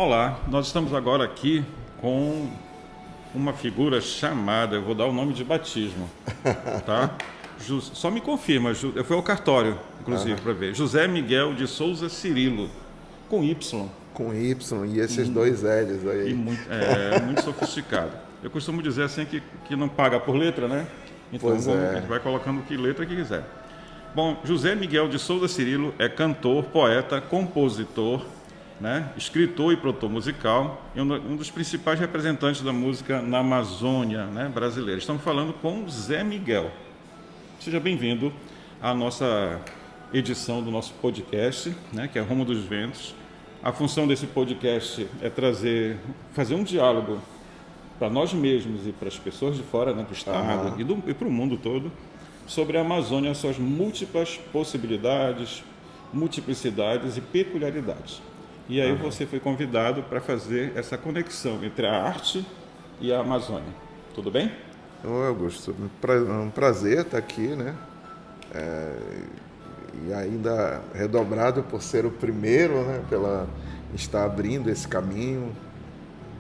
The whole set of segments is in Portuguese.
Olá, nós estamos agora aqui com uma figura chamada, eu vou dar o nome de batismo, tá? Só me confirma, eu fui ao cartório, inclusive, para ver. José Miguel de Souza Cirilo, com Y. Com Y e esses dois L's aí. E muito sofisticado. Eu costumo dizer assim que não paga por letra, né? Então Pois é. a gente vai colocando que letra que quiser. Bom, José Miguel de Souza Cirilo é cantor, poeta, compositor, né, escritor e produtor musical e um dos principais representantes da música na Amazônia, né, brasileira. Estamos falando com Zé Miguel. Seja bem-vindo à nossa edição do nosso podcast, né, que é Rumo dos Ventos. A função desse podcast é fazer um diálogo para nós mesmos e para as pessoas de fora, né, do estado e para o mundo todo, sobre a Amazônia, suas múltiplas possibilidades, multiplicidades e peculiaridades. E aí você foi convidado para fazer essa conexão entre a arte e a Amazônia. Tudo bem? Oi, Augusto. Um prazer estar aqui, né? E ainda redobrado por ser o primeiro, né? Estar abrindo esse caminho.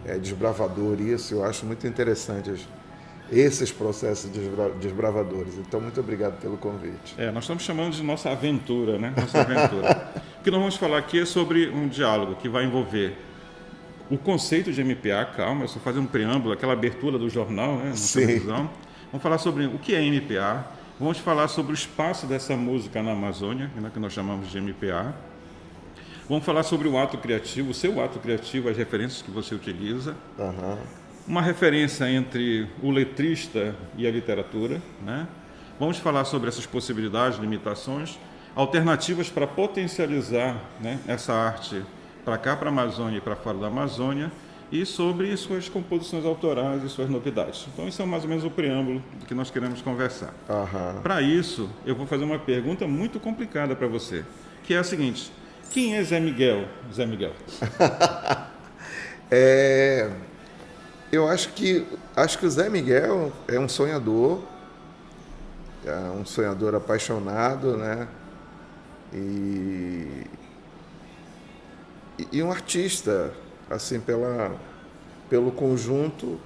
É desbravador isso. Eu acho muito interessante esses processos desbravadores. Então, muito obrigado pelo convite. Nós estamos chamando de nossa aventura, né? Nossa aventura. O que nós vamos falar aqui é sobre um diálogo que vai envolver o conceito de MPA, calma, eu só fazer um preâmbulo, aquela abertura do jornal, né? Na televisão. Vamos falar sobre o que é MPA, vamos falar sobre o espaço dessa música na Amazônia, que nós chamamos de MPA. Vamos falar sobre o ato criativo, o seu ato criativo, as referências que você utiliza. Uma referência entre o letrista e a literatura, né? Vamos falar sobre essas possibilidades, limitações, alternativas para potencializar, né, essa arte para cá, para a Amazônia e para fora da Amazônia, e sobre suas composições autorais e suas novidades. Então, isso é mais ou menos o preâmbulo do que nós queremos conversar. Para isso, eu vou fazer uma pergunta muito complicada para você, que é a seguinte: quem é Zé Miguel? Zé Miguel. Eu acho que o Zé Miguel é um sonhador apaixonado, né? E um artista, assim, pelo conjunto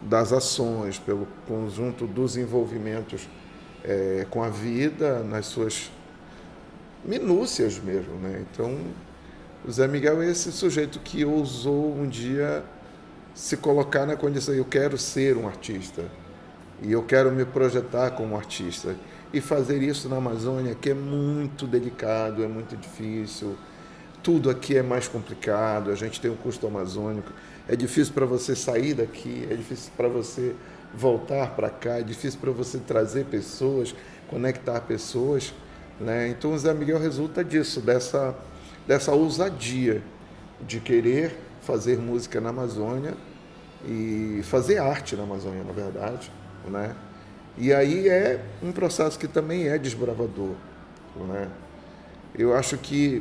das ações, pelo conjunto dos envolvimentos com a vida, nas suas minúcias mesmo, né? Então, o Zé Miguel é esse sujeito que ousou um dia se colocar na condição: eu quero ser um artista e eu quero me projetar como artista e fazer isso na Amazônia, que é muito delicado, é muito difícil, tudo aqui é mais complicado, a gente tem um custo amazônico, é difícil para você sair daqui, é difícil para você voltar para cá, é difícil para você trazer pessoas, conectar pessoas, né? Então o Zé Miguel resulta disso, dessa ousadia de querer fazer música na Amazônia e fazer arte na Amazônia, na verdade, né? E aí é um processo que também é desbravador, né? Eu acho que,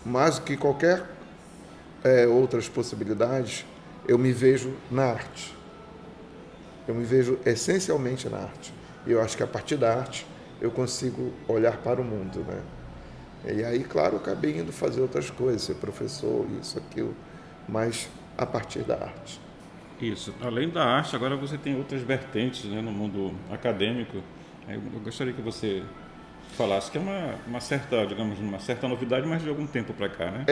mais do que qualquer outras possibilidades, eu me vejo na arte. Eu me vejo essencialmente na arte. E eu acho que a partir da arte eu consigo olhar para o mundo, né? E aí, claro, eu acabei indo fazer outras coisas, ser professor, isso, aquilo, mas a partir da arte. Isso. Além da arte, agora você tem outras vertentes, né, no mundo acadêmico. Eu gostaria que você falasse que é uma certa novidade, mas de algum tempo para cá, né?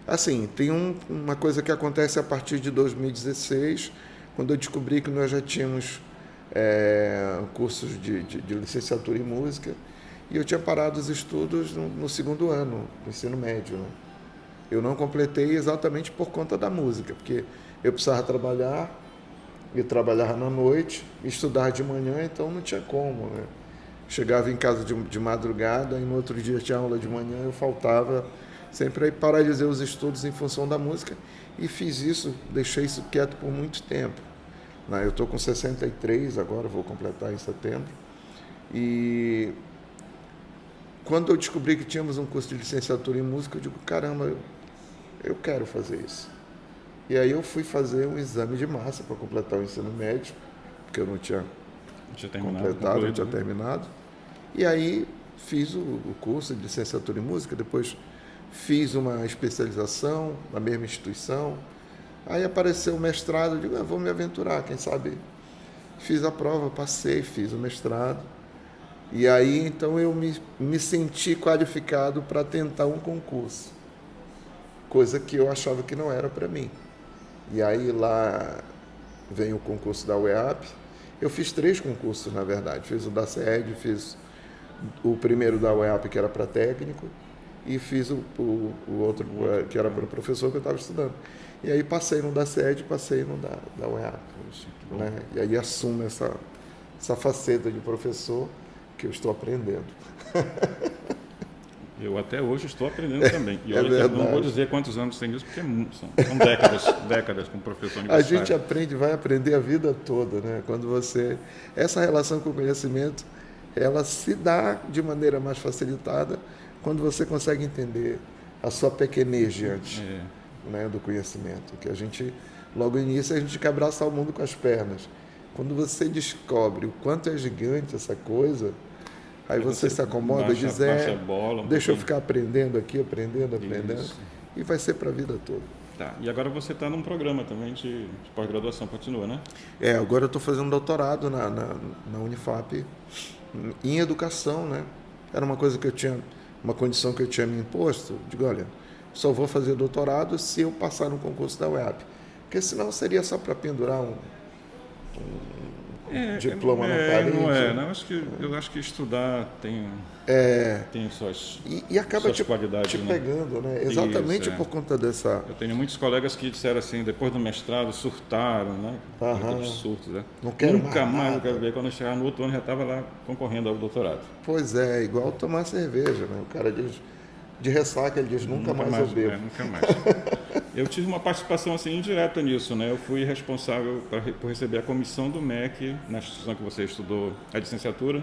Assim, tem uma coisa que acontece a partir de 2016, quando eu descobri que nós já tínhamos cursos de licenciatura em música, e eu tinha parado os estudos no segundo ano do ensino médio, né? Eu não completei exatamente por conta da música, porque eu precisava trabalhar, e trabalhava na noite, estudar de manhã, então não tinha como, né? Chegava em casa de madrugada, e no outro dia tinha aula de manhã, eu faltava sempre. Aí paralisei os estudos em função da música e fiz isso, deixei isso quieto por muito tempo. Eu estou com 63 agora, vou completar em setembro, e quando eu descobri que tínhamos um curso de licenciatura em música, eu digo: caramba, eu quero fazer isso. E aí eu fui fazer um exame de massa para completar o ensino médio, porque eu não tinha completado, não tinha terminado. E aí fiz o curso de licenciatura em música, depois fiz uma especialização na mesma instituição. Aí apareceu o mestrado, eu digo, vou me aventurar, quem sabe. Fiz a prova, passei, fiz o mestrado. E aí, então, eu me senti qualificado para tentar um concurso, coisa que eu achava que não era para mim. E aí, lá vem o concurso da UEAP. Eu fiz 3 concursos, na verdade. Fiz o da SED, fiz o primeiro da UEAP, que era para técnico, e fiz o outro, que era para professor, que eu estava estudando. E aí passei no da SED, passei no da UEAP. Né? E aí assumo essa faceta de professor que eu estou aprendendo. Eu até hoje estou aprendendo também. E olha, eu não vou dizer quantos anos tem isso, porque são décadas como professor universitário. A gente aprende, vai aprender a vida toda, né? Quando você... Essa relação com o conhecimento, ela se dá de maneira mais facilitada quando você consegue entender a sua pequenez diante né, do conhecimento. Que a gente, logo no início, a gente quer abraçar o mundo com as pernas. Quando você descobre o quanto é gigante essa coisa... Aí você se acomoda e diz, deixa eu ficar aprendendo aqui, aprendendo, Isso. E vai ser para a vida toda. Tá. E agora você está num programa também de pós-graduação, continua, né? Agora eu estou fazendo doutorado na Unifap em educação, né? Era uma coisa que eu tinha, uma condição que eu tinha me imposto. Digo, olha, só vou fazer doutorado se eu passar no concurso da UEAP. Porque senão seria só para pendurar um diploma na parede. Não, eu acho que estudar tem suas e acaba suas qualidades, te pegando, né? Exatamente por conta dessa... Eu tenho muitos colegas que disseram assim, depois do mestrado, surtaram, né? Aqueles surtos, né? Nunca mais eu quero ver. Quando eu chegar no outro ano, já estava lá concorrendo ao doutorado. Pois é, igual tomar cerveja, né? O cara diz, de ressaca, ele diz, nunca mais eu bebo. Nunca mais. Eu tive uma participação assim indireta nisso, né? Eu fui responsável por receber a comissão do MEC na instituição que você estudou a licenciatura.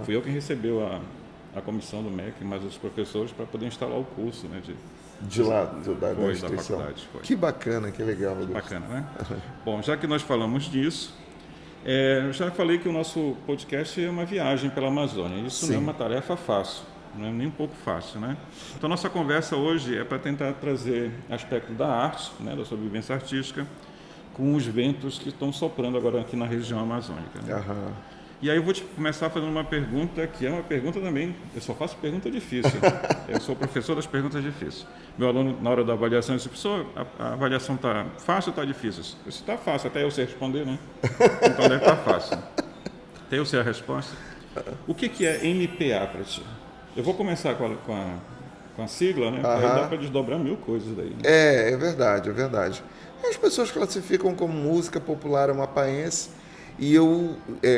Fui eu quem recebeu a comissão do MEC, mais os professores, para poder instalar o curso, né? Da instituição. Da faculdade. Foi. Que bacana, que legal. Bacana, né? Bom, já que nós falamos disso, eu já falei que o nosso podcast é uma viagem pela Amazônia. Isso não é uma tarefa fácil. Não é nem um pouco fácil, né? Então, nossa conversa hoje é para tentar trazer aspecto da arte, né, da sobrevivência artística, com os ventos que estão soprando agora aqui na região amazônica. Né? E aí eu vou começar fazendo uma pergunta, que é uma pergunta também, eu só faço pergunta difícil. Eu sou professor das perguntas difíceis. Meu aluno, na hora da avaliação, disse, professor, a avaliação está fácil ou está difícil? Eu disse, está fácil, até eu sei responder, né? Então deve estar fácil. Até eu sei a resposta. O que é MPA para ti? Eu vou começar com a sigla, né? Aí dá para desdobrar 1000 coisas daí. Né? É verdade, é verdade. As pessoas classificam como música popular amapaense e eu,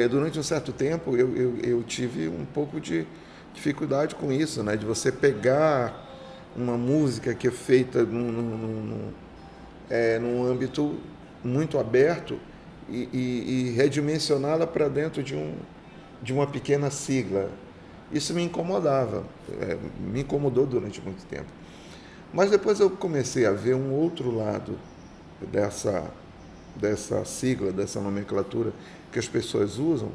durante um certo tempo, eu tive um pouco de dificuldade com isso, né? De você pegar uma música que é feita num âmbito muito aberto e redimensioná-la para dentro de uma pequena sigla. Isso me incomodava, me incomodou durante muito tempo. Mas depois eu comecei a ver um outro lado dessa sigla, dessa nomenclatura que as pessoas usam,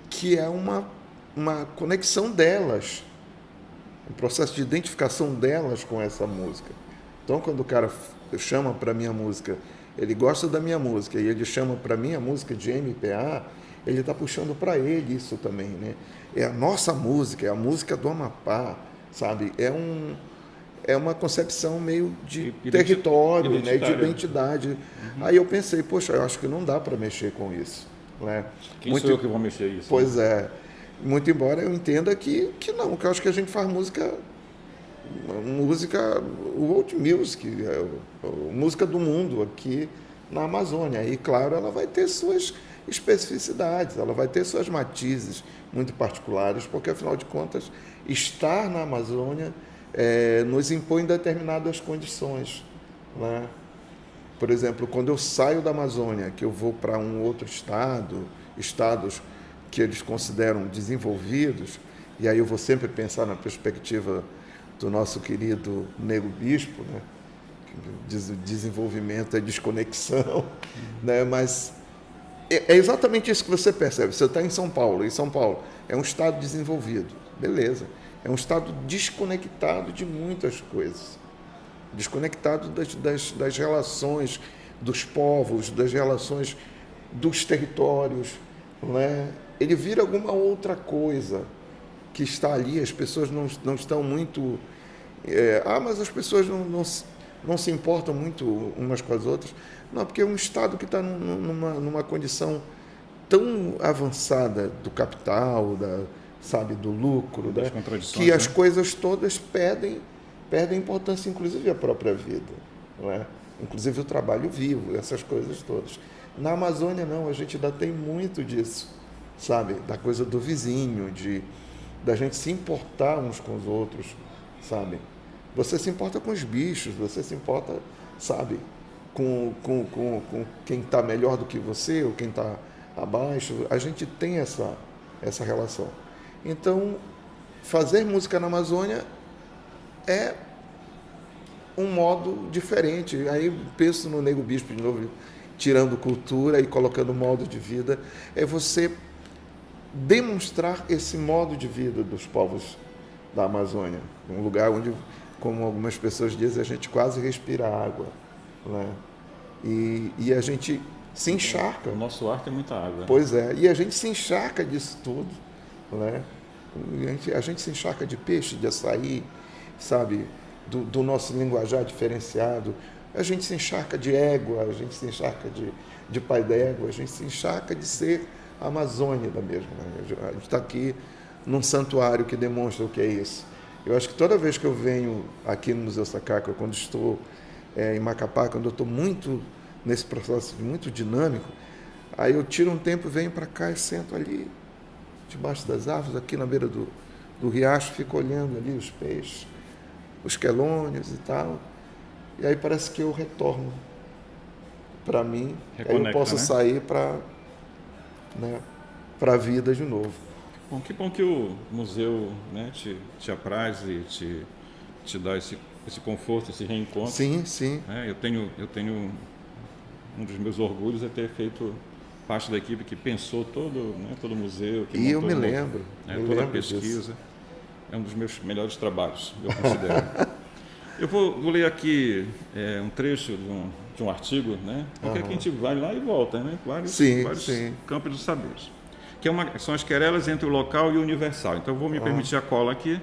que é uma conexão delas, um processo de identificação delas com essa música. Então, quando o cara chama para a minha música, ele gosta da minha música e ele chama para a minha música de MPA, ele está puxando para ele isso também, né? É a nossa música, é a música do Amapá, sabe? É uma concepção meio de território, né? De identidade. Aí eu pensei, poxa, eu acho que não dá para mexer com isso. Né? Quem sou eu que vou mexer isso? Pois é. Muito embora eu entenda que não, que eu acho que a gente faz música world music, música do mundo aqui na Amazônia. E, claro, ela vai ter suas especificidades, ela vai ter suas matizes muito particulares, porque, afinal de contas, estar na Amazônia nos impõe determinadas condições. Né? Por exemplo, quando eu saio da Amazônia, que eu vou para um outro estados que eles consideram desenvolvidos, e aí eu vou sempre pensar na perspectiva do nosso querido Nego Bispo, né? Desenvolvimento é desconexão, né? Mas é exatamente isso que você percebe. Você está em São Paulo, e São Paulo é um estado desenvolvido, beleza. É um estado desconectado de muitas coisas. Desconectado das relações dos povos, das relações dos territórios, né? Ele vira alguma outra coisa que está ali, as pessoas não estão muito... mas as pessoas não se importam muito umas com as outras. Não, porque é um estado que está numa condição tão avançada do capital, sabe, do lucro, das né? contradições, Que as né? coisas todas perdem importância, inclusive a própria vida, não é? Inclusive o trabalho vivo, essas coisas todas. Na Amazônia não, a gente ainda tem muito disso, sabe, da coisa do vizinho, da gente se importar uns com os outros, sabe? Você se importa com os bichos, você se importa, sabe, com quem está melhor do que você ou quem está abaixo. A gente tem essa relação. Então, fazer música na Amazônia é um modo diferente. Aí penso no Nego Bispo de novo, tirando cultura e colocando modo de vida. É você demonstrar esse modo de vida dos povos da Amazônia. Um lugar onde, como algumas pessoas dizem, a gente quase respira água, né? E a gente se encharca. O nosso ar tem muita água. Pois é, e a gente se encharca disso tudo, né? A gente se encharca de peixe, de açaí, sabe? Do nosso linguajar diferenciado. A gente se encharca de égua, a gente se encharca de pai d'égua, a gente se encharca de ser Amazônia da mesma. Né? A gente está aqui num santuário que demonstra o que é isso. Eu acho que toda vez que eu venho aqui no Museu Sacaca, quando estou em Macapá, quando eu estou muito nesse processo muito dinâmico, aí eu tiro um tempo, venho para cá e sento ali, debaixo das árvores, aqui na beira do riacho, fico olhando ali os peixes, os quelônios e tal, e aí parece que eu retorno para mim, aí eu posso, né, sair para a vida de novo. Bom, que bom que o museu, né, te apraz e te dá esse conforto, esse reencontro. Sim, sim. Eu tenho um dos meus orgulhos é ter feito parte da equipe que pensou todo o museu, que e montou, eu me lembro, toda a pesquisa. Disso. É um dos meus melhores trabalhos, eu considero. Eu vou ler aqui um trecho de um artigo, né? Porque aqui a gente vai lá e volta, né? Vários campos dos saberes. São as querelas entre o local e o universal. Então eu vou me permitir a cola aqui.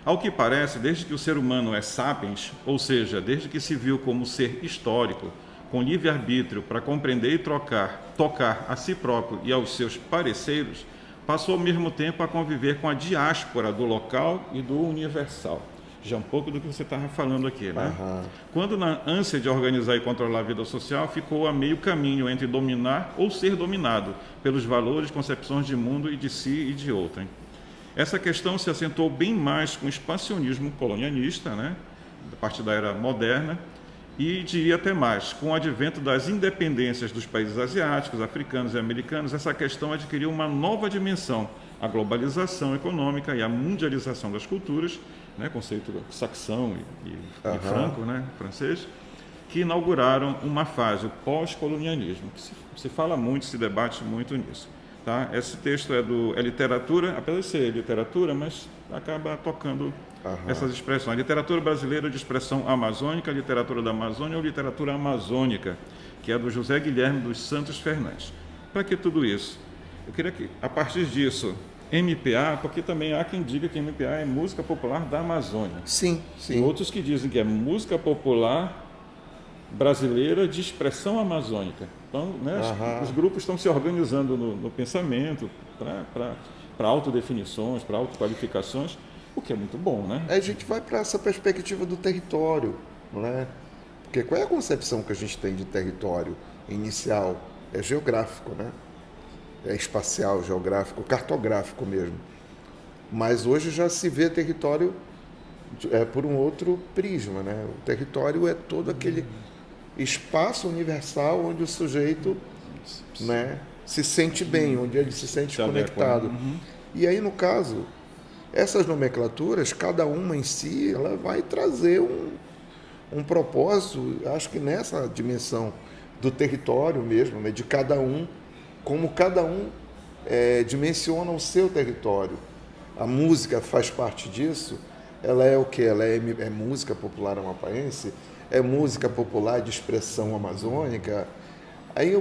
Ao que parece, desde que o ser humano é sapiens, ou seja, desde que se viu como ser histórico, com livre-arbítrio para compreender e tocar a si próprio e aos seus parceiros, passou ao mesmo tempo a conviver com a diáspora do local e do universal. Já um pouco do que você estava falando aqui, né? Quando, na ânsia de organizar e controlar a vida social, ficou a meio caminho entre dominar ou ser dominado pelos valores, concepções de mundo e de si e de outrem. Essa questão se acentuou bem mais com o expansionismo colonialista, né, a partir da era moderna, e diria até mais, com o advento das independências dos países asiáticos, africanos e americanos, essa questão adquiriu uma nova dimensão, a globalização econômica e a mundialização das culturas, né, conceito saxão e franco, né, francês, que inauguraram uma fase, o pós-colonialismo, que se fala muito, se debate muito nisso. Tá? Esse texto é literatura, apesar de ser literatura, mas acaba tocando essas expressões. Literatura brasileira de expressão amazônica, literatura da Amazônia ou literatura amazônica, que é do José Guilherme dos Santos Fernandes. Para que tudo isso? Eu queria que, a partir disso, MPA, porque também há quem diga que MPA é música popular da Amazônia. Sim, sim. E outros que dizem que é música popular brasileira de expressão amazônica. Então, né, os grupos estão se organizando no pensamento para autodefinições, para autoqualificações, o que é muito bom, né? A gente vai para essa perspectiva do território, não é? Porque qual é a concepção que a gente tem de território inicial? É geográfico, né? É espacial, geográfico, cartográfico mesmo. Mas hoje já se vê território por um outro prisma, né? O território é todo aquele espaço universal onde o sujeito, né, se sente bem, onde ele se sente conectado. E aí, no caso, essas nomenclaturas, cada uma em si, ela vai trazer um propósito, acho que nessa dimensão do território mesmo, né, de cada um, como cada um dimensiona o seu território. a música faz parte disso, ela é o quê? Ela é música popular amapaense? É música popular de expressão amazônica? Aí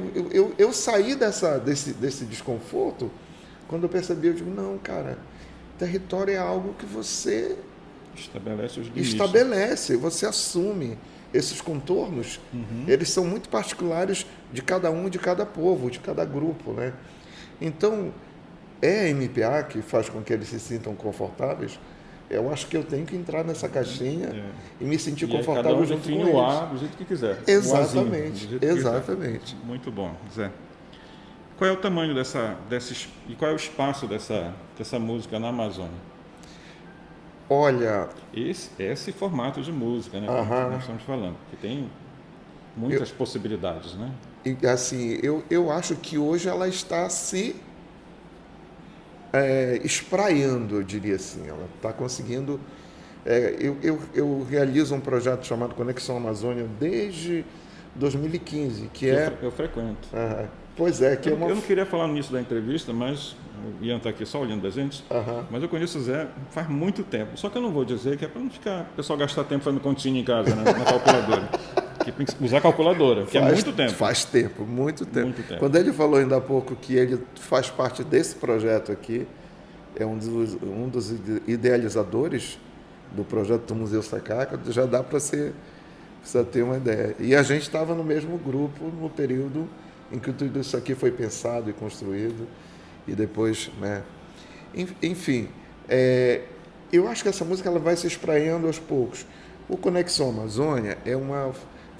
eu saí desse desconforto quando eu percebi, eu digo, não, cara, território é algo que você Estabelece os limites. estabelece, você assume. Esses contornos, eles são muito particulares de cada um, de cada povo, de cada grupo, né? Então, é a MPA que faz com que eles se sintam confortáveis. Eu acho que eu tenho que entrar nessa caixinha e me sentir confortável cada um junto define com o eles. A do jeito que quiser. Exatamente, do jeito que exatamente. quiser. Muito bom, Zé. Qual é o tamanho e qual é o espaço dessa música na Amazônia? Olha, Esse formato de música, né? Que nós estamos falando, que tem muitas possibilidades, né? e, assim, eu acho que hoje ela está se espraiando, eu diria assim. Ela está conseguindo. Eu realizo um projeto chamado Conexão Amazônia desde 2015, que é. Eu frequento. Pois é, que é uma. Eu não queria falar nisso da entrevista, mas o Ian está aqui só olhando a gente. Mas eu conheço o Zé faz muito tempo. Só que eu não vou dizer que é para não ficar o pessoal gastar tempo fazendo continha em casa, né, na calculadora. Que tem que usar calculadora, que é muito tempo. Faz tempo, muito tempo. Muito tempo. Quando ele falou ainda há pouco que ele faz parte desse projeto aqui, é um dos idealizadores do projeto do Museu Sacaca, já dá para ter uma ideia. E a gente estava no mesmo grupo no período em que tudo isso aqui foi pensado e construído, e depois, né? Enfim, eu acho que essa música ela vai se espraiando aos poucos. O Conexão Amazônia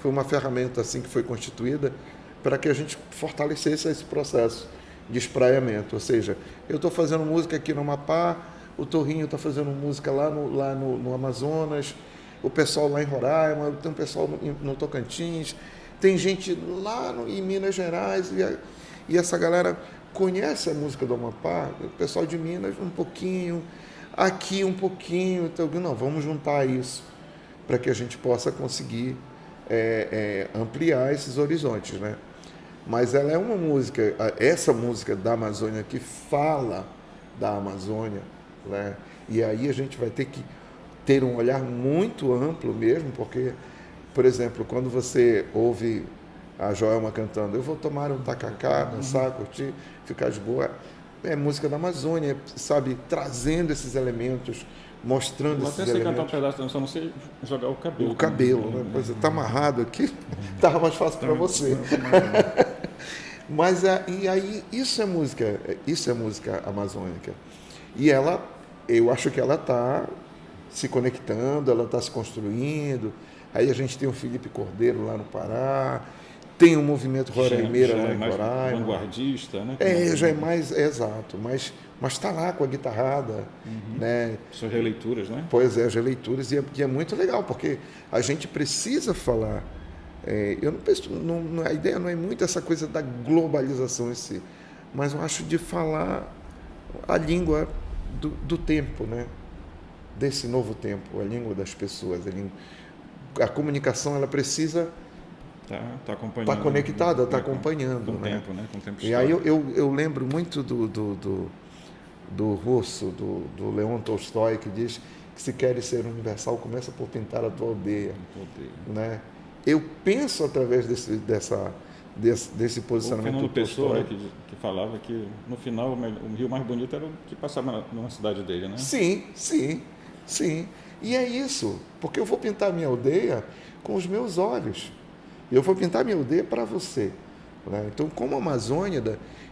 foi uma ferramenta assim que foi constituída para que a gente fortalecesse esse processo de espraiamento. Ou seja, eu estou fazendo música aqui no Amapá, o Torrinho está fazendo música lá no Amazonas, o pessoal lá em Roraima, tem um pessoal no Tocantins, tem gente lá em Minas Gerais, e essa galera conhece a música do Amapá, o pessoal de Minas um pouquinho, aqui um pouquinho, então, não, vamos juntar isso para que a gente possa conseguir ampliar esses horizontes, né? Mas ela é uma música, essa música da Amazônia que fala da Amazônia, né? E aí a gente vai ter que ter um olhar muito amplo mesmo, porque, por exemplo, quando você ouve a Joelma cantando, eu vou tomar um tacacá, dançar, curtir, ficar de boa, é música da Amazônia, sabe? Trazendo esses elementos, mostrando esses elementos. Até você cantar um pedaço, só não sei jogar o cabelo. O cabelo, né? Pois está amarrado aqui, estava mais fácil para você. Mas e aí isso é música amazônica. E eu acho que ela está se conectando, ela está se construindo. Aí a gente tem o Felipe Cordeiro lá no Pará, tem o movimento Roraimeira lá em Roraima. Vanguardista, né? Já é mais, exato, mas está lá com a guitarrada, né? Suas releituras, né? Pois é, as releituras, e é muito legal, porque a gente precisa falar. Eu não penso, a ideia não é muito essa coisa da globalização em si, mas eu acho de falar a língua do tempo, né? Desse novo tempo, a língua das pessoas. A comunicação ela precisa tá acompanhando, tá conectada, está acompanhando. Com o né? tempo, né? Com o tempo e aí eu lembro muito do russo, do Leon Tolstói, que diz que se queres ser universal, começa por pintar a tua aldeia. Né? Eu penso através desse posicionamento do do Pessoa, Tolstói. que falava que no final o rio mais bonito era o que passava numa cidade dele, né? Sim. E é isso, porque eu vou pintar minha aldeia com os meus olhos. Eu vou pintar minha aldeia para você. Né? Então, como Amazônia,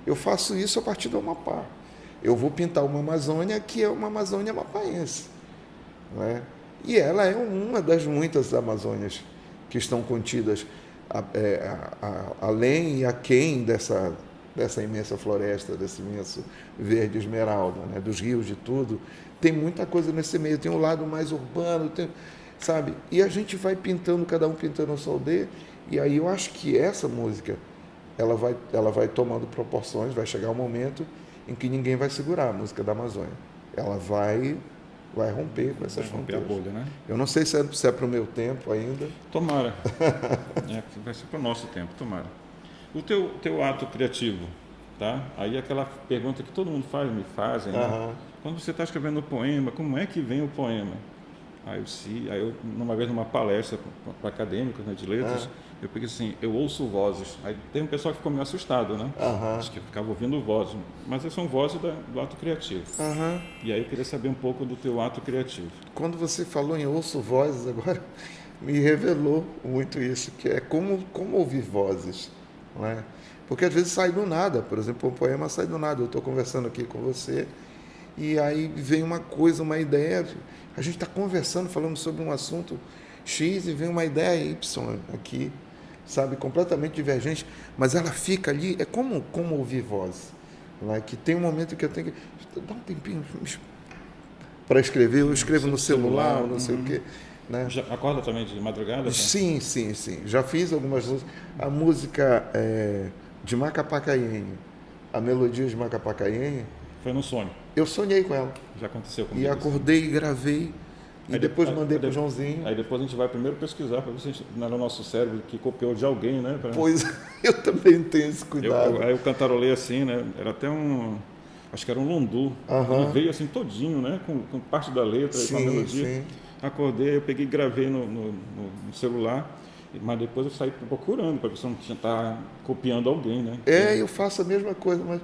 eu faço isso a partir do Amapá. Eu vou pintar uma Amazônia que é uma Amazônia amapaense. Né? E ela é uma das muitas Amazônias que estão contidas além e aquém dessa imensa floresta, desse imenso verde esmeralda, né? Dos rios, de tudo. Tem muita coisa nesse meio. Tem um lado mais urbano, sabe? E a gente vai pintando, cada um pintando a sua aldeia. E aí eu acho que essa música, ela vai tomando proporções, vai chegar um momento em que ninguém vai segurar a música da Amazônia. Ela vai romper com essas fronteiras. A bolha, né? Eu não sei se é para o meu tempo ainda. Tomara. Vai ser para o nosso tempo, tomara. O teu ato criativo tá? Aí aquela pergunta que todo mundo faz, me fazem, né? Quando você está escrevendo um poema, como é que vem o poema? Aí eu numa vez numa palestra para acadêmicos, né, de letras, eu peguei assim, eu ouço vozes. Aí tem um pessoal que ficou meio assustado, né? Acho que eu ficava ouvindo vozes, mas são vozes do ato criativo. E aí eu queria saber um pouco do teu ato criativo. Quando você falou em ouço vozes agora, me revelou muito isso, que é como ouvir vozes, não é? Porque às vezes sai do nada, por exemplo, um poema sai do nada. Eu estou conversando aqui com você e aí vem uma coisa, uma ideia, a gente está conversando, falando sobre um assunto X e vem uma ideia Y aqui, sabe, completamente divergente, mas ela fica ali, é como ouvir voz, não é? Que tem um momento que eu tenho que dar um tempinho para escrever, eu escrevo no celular, não sei o quê. Né? Já acorda também de madrugada? Tá? Sim. Já fiz algumas músicas. A música de Macapacaenha, a melodia de Macapacaenha. Foi no sonho? Eu sonhei com ela. Já aconteceu comigo. E acordei e gravei. E depois mandei para o Joãozinho. Aí depois a gente vai primeiro pesquisar para ver se não era o nosso cérebro que copiou de alguém, né? Pois, eu também tenho esse cuidado. Aí eu cantarolei assim, né? Era até acho que era um lundu. Ele veio assim todinho, né? Com parte da letra, com a melodia. Sim. Acordei, eu peguei e gravei no celular, mas depois eu saí procurando para ver se eu não estava copiando alguém, né? Eu faço a mesma coisa, mas...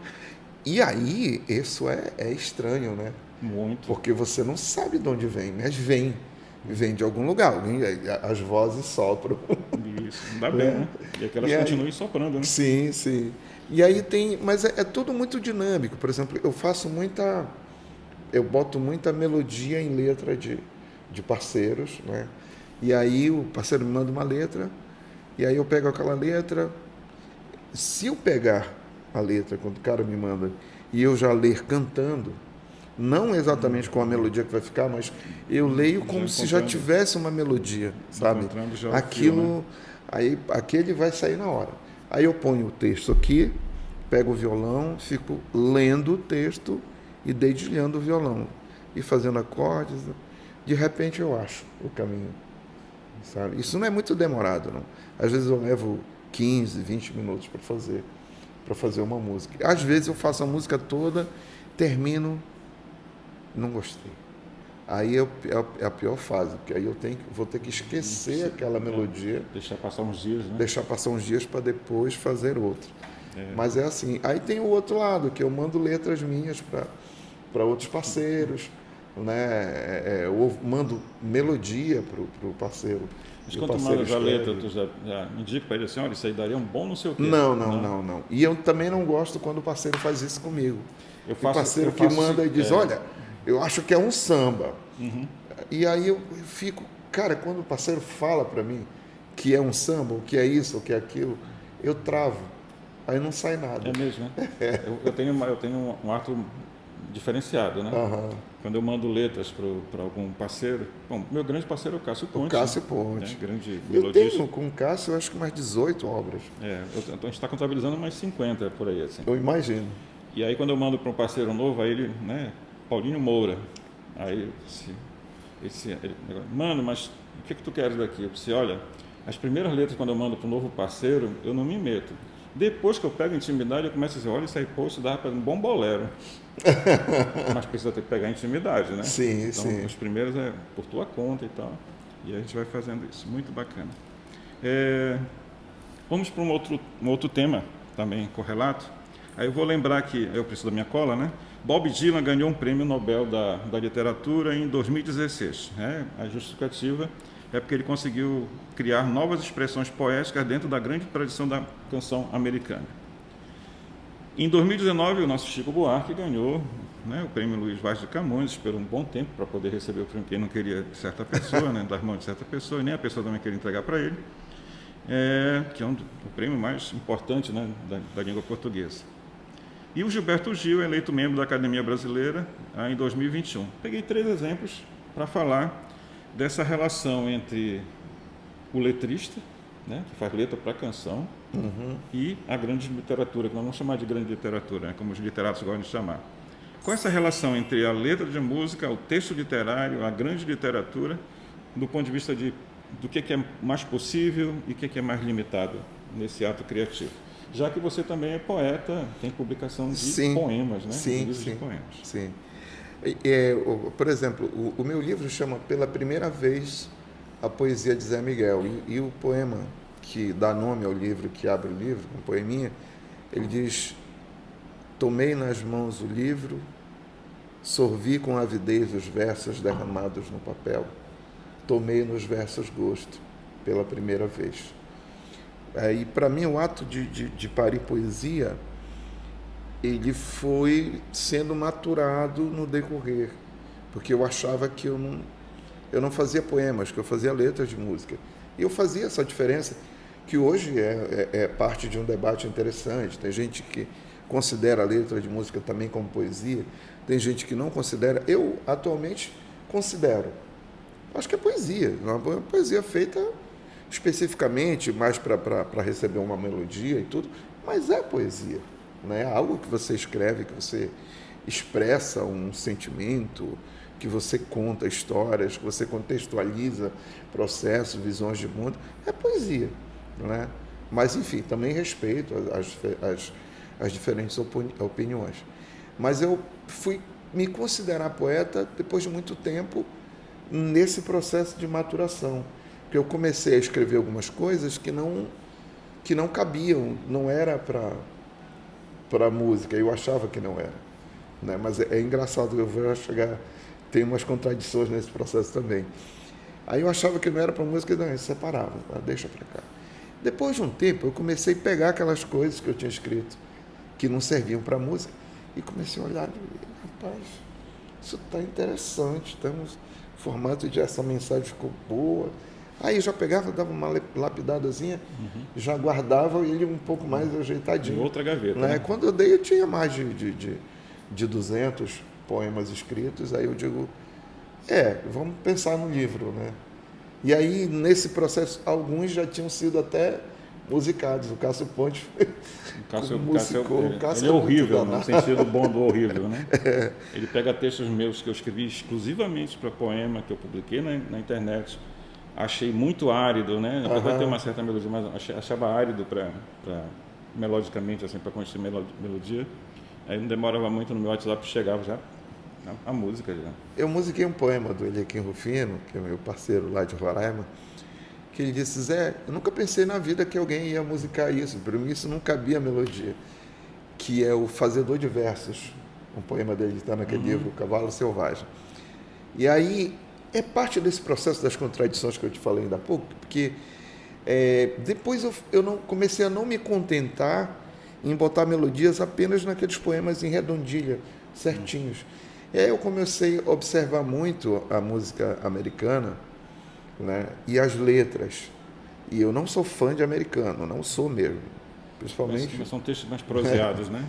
E aí, isso é estranho, né? Muito. Porque você não sabe de onde vem, mas vem de algum lugar, as vozes sopram. Isso, ainda bem, né? E aquelas continuem soprando, né? Sim. E aí mas é tudo muito dinâmico. Por exemplo, eu boto muita melodia em letra de parceiros, né? E aí o parceiro me manda uma letra, e aí eu pego aquela letra. Se eu pegar a letra quando o cara me manda e eu já ler cantando, não exatamente com a melodia que vai ficar, mas eu leio como se já tivesse uma melodia, sabe? Aquilo, aí aquele vai sair na hora. Aí eu ponho o texto aqui, pego o violão, fico lendo o texto e dedilhando o violão e fazendo acordes. De repente eu acho o caminho, sabe? Isso não é muito demorado, não. Às vezes eu levo 15, 20 minutos para fazer uma música. Às vezes eu faço a música toda, termino, não gostei. Aí é a pior fase, porque aí eu vou ter que esquecer aquela melodia. Deixar passar uns dias, né? Deixar passar uns dias para depois fazer outra. Mas é assim. Aí tem o outro lado, que eu mando letras minhas para outros parceiros, né? Eu mando melodia para o parceiro. Mas quando tu mandas a letra, tu já indica para ele assim, olha, isso aí daria um bom não sei o quê. Não. E eu também não gosto quando o parceiro faz isso comigo. O parceiro que manda e diz, olha, eu acho que é um samba. E aí eu fico, cara, quando o parceiro fala para mim que é um samba, o que é isso, o que é aquilo, eu travo. Aí não sai nada. É mesmo, né? Eu tenho um ato diferenciado, né? Quando eu mando letras para algum parceiro, bom, meu grande parceiro é o Cássio Ponte. O Cássio Ponte. Né? Grande melodista. Eu tenho com o Cássio, eu acho que mais 18 obras. Então a gente está contabilizando mais 50 por aí, assim. Eu imagino. E aí quando eu mando para um parceiro novo, aí ele, né, Paulinho Moura, aí ele, mano, mas o que tu queres daqui? Eu disse, olha, as primeiras letras quando eu mando para um novo parceiro, eu não me meto. Depois que eu pego intimidade, eu começo a dizer, olha, isso aí, pô, isso dá para um bom bolero. Mas precisa ter que pegar intimidade, né? Sim, então, sim. Os primeiros é por tua conta e tal. E a gente vai fazendo isso. Muito bacana. Vamos para um outro tema também correlato. Aí eu vou lembrar que, eu preciso da minha cola, né? Bob Dylan ganhou um prêmio Nobel da literatura em 2016. Né? A justificativa é porque ele conseguiu criar novas expressões poéticas dentro da grande tradição da canção americana. Em 2019, o nosso Chico Buarque ganhou, né, o prêmio Luiz Vaz de Camões, esperou um bom tempo para poder receber o prêmio, porque ele não queria de certa pessoa, né, das mãos de certa pessoa, e nem a pessoa também queria entregar para ele, que é o prêmio mais importante, né, da língua portuguesa. E o Gilberto Gil é eleito membro da Academia Brasileira em 2021. Peguei 3 exemplos para falar dessa relação entre o letrista, né, que faz letra para canção, e a grande literatura, que nós vamos chamar de grande literatura, né, como os literatos gostam de chamar. Qual é essa relação entre a letra de música, o texto literário, a grande literatura, do ponto de vista do que é mais possível e o que é mais limitado nesse ato criativo? Já que você também é poeta, tem publicação de Sim, poemas, né? sim, Livros sim, de poemas. sim. Por exemplo, o meu livro chama Pela Primeira Vez a Poesia de Zé Miguel. E o poema que dá nome ao livro, que abre o livro, um poeminha, ele diz: tomei nas mãos o livro, sorvi com avidez os versos derramados no papel, tomei nos versos gosto pela primeira vez. E para mim o ato de parir poesia, ele foi sendo maturado no decorrer, porque eu achava que eu não fazia poemas, que eu fazia letras de música. E eu fazia essa diferença, que hoje é parte de um debate interessante. Tem gente que considera a letra de música também como poesia, tem gente que não considera. Eu, atualmente, considero. Acho que é poesia, uma poesia feita especificamente mais para receber uma melodia e tudo, mas é poesia, né? É algo que você escreve, que você expressa um sentimento, que você conta histórias, que você contextualiza processos, visões de mundo, é poesia, né? Mas, enfim, também respeito as diferentes opiniões. Mas eu fui me considerar poeta depois de muito tempo nesse processo de maturação, que eu comecei a escrever algumas coisas que não cabiam, não era para música, eu achava que não era, né? Mas é engraçado, eu vou chegar, tem umas contradições nesse processo também. Aí eu achava que não era para música, não, eu separava, deixa para cá. Depois de um tempo, eu comecei a pegar aquelas coisas que eu tinha escrito, que não serviam para música, e comecei a olhar, rapaz, isso está interessante, estamos formato de essa mensagem ficou boa. Aí eu já pegava, dava uma lapidadazinha, já guardava ele um pouco mais ajeitadinho. Em outra gaveta, né? né? Quando eu dei, eu tinha mais de 200 poemas escritos, aí eu digo, vamos pensar no livro, né? E aí, nesse processo, alguns já tinham sido até musicados. O Cássio Ponte ele é horrível, no sentido bom do horrível, né? Ele pega textos meus que eu escrevi exclusivamente para poema, que eu publiquei na internet. Achei muito árido, né? Apesar de ter uma certa melodia, mas achava árido para melodicamente, assim, para construir melodia. Aí não demorava muito, no meu WhatsApp chegava já a música já. Eu musiquei um poema do Eliakim Rufino, que é meu parceiro lá de Roraima, que ele disse: Zé, eu nunca pensei na vida que alguém ia musicar isso, para mim isso não cabia a melodia, que é o Fazedor de Versos, um poema dele que está naquele livro, O Cavalo Selvagem. E aí é parte desse processo das contradições que eu te falei ainda há pouco, porque depois eu não, comecei a não me contentar em botar melodias apenas naqueles poemas em redondilha, certinhos. E aí eu comecei a observar muito a música americana, né, e as letras. E eu não sou fã de americano, não sou mesmo. Principalmente. Mas são textos mais proseados, né?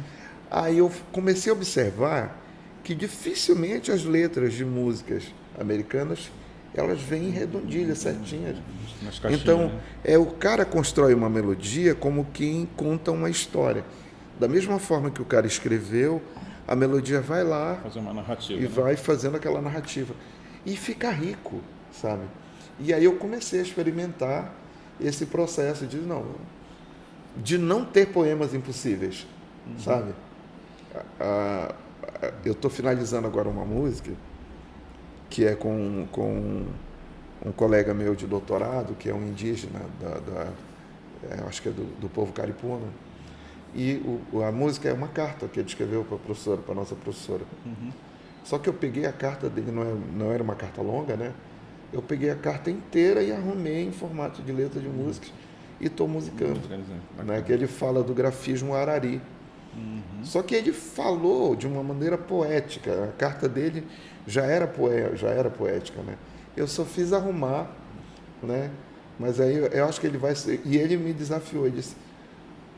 Aí eu comecei a observar que dificilmente as letras de músicas americanas elas vêm em redondilhas, certinhas. Então, né? o cara constrói uma melodia como quem conta uma história. Da mesma forma que o cara escreveu, a melodia vai lá fazer uma narrativa, e vai fazendo aquela narrativa. E fica rico, sabe? E aí eu comecei a experimentar esse processo de não ter poemas impossíveis, sabe? Eu estou finalizando agora uma música que é com um colega meu de doutorado, que é um indígena, acho que é do povo caripuna, e a música é uma carta que ele escreveu para a professora, para a nossa professora. Só que eu peguei a carta dele, não era uma carta longa, né? Eu peguei a carta inteira e arrumei em formato de letra de música e estou musicando, né? Que ele fala do grafismo arari. Só que ele falou de uma maneira poética, a carta dele já era poética, né? Eu só fiz arrumar, né? Mas aí eu acho que ele vai ser... E ele me desafiou, ele disse,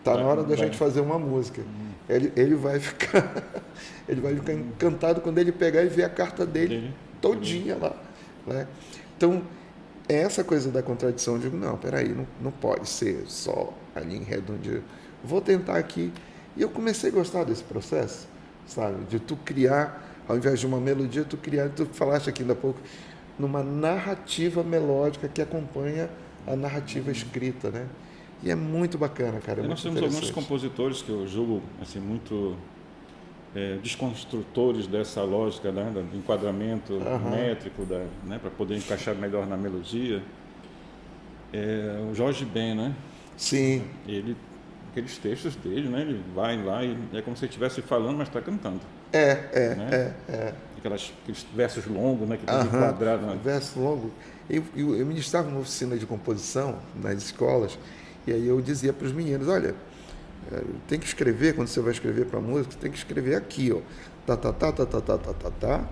tá na hora da gente fazer uma música. Ele vai ficar encantado quando ele pegar e ver a carta dele todinha lá, né? Então, essa coisa da contradição, eu digo, não, peraí, não pode ser só ali em redondinho. Vou tentar aqui. E eu comecei a gostar desse processo, sabe? De tu criar, ao invés de uma melodia, tu falaste aqui ainda há pouco, numa narrativa melódica que acompanha a narrativa escrita, né? E é muito bacana, cara. É E muito nós temos alguns interessante. compositores que eu julgo assim, muito desconstrutores dessa lógica, né, do enquadramento métrico, né, para poder encaixar melhor na melodia. O Jorge Ben, né? Sim, Ele, aqueles textos dele, né? Ele vai lá e é como se ele estivesse falando, mas está cantando, né? Aqueles versos longos, né? Que tem que enquadrar. verso longo. Eu ministrava uma oficina de composição nas escolas, e aí eu dizia para os meninos, olha, tem que escrever, quando você vai escrever para música, tem que escrever aqui, ó. Tá, tá, tá, tá, tá, tá, tá, tá, tá.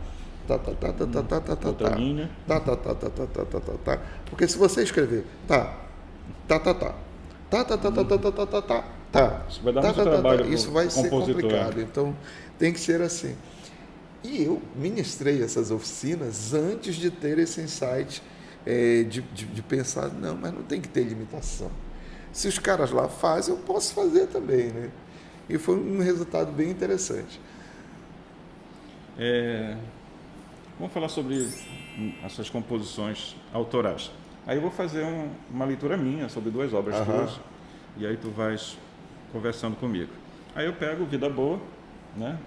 Tá, tá, tá, tá, tá, tá, tá, tá, Outra tá. linha. Tá, tá, tá, tá, tá, tá, tá, tá, tá. Porque se você escrever tá, tá, tá, tá, tá, tá, tá, tá, tá, tá, tá, tá, tá, tá, Isso vai dar tá, muito tá, tá, trabalho tá, pro isso vai ser compositor. complicado. Então, tem que ser assim. E eu ministrei essas oficinas antes de ter esse insight de pensar, não, mas não tem que ter limitação. Se os caras lá fazem, eu posso fazer também, né? E foi um resultado bem interessante. Vamos falar sobre as suas composições autorais. Aí eu vou fazer uma leitura minha sobre 2 obras tuas, e aí tu vais conversando comigo. Aí eu pego Vida Boa, né?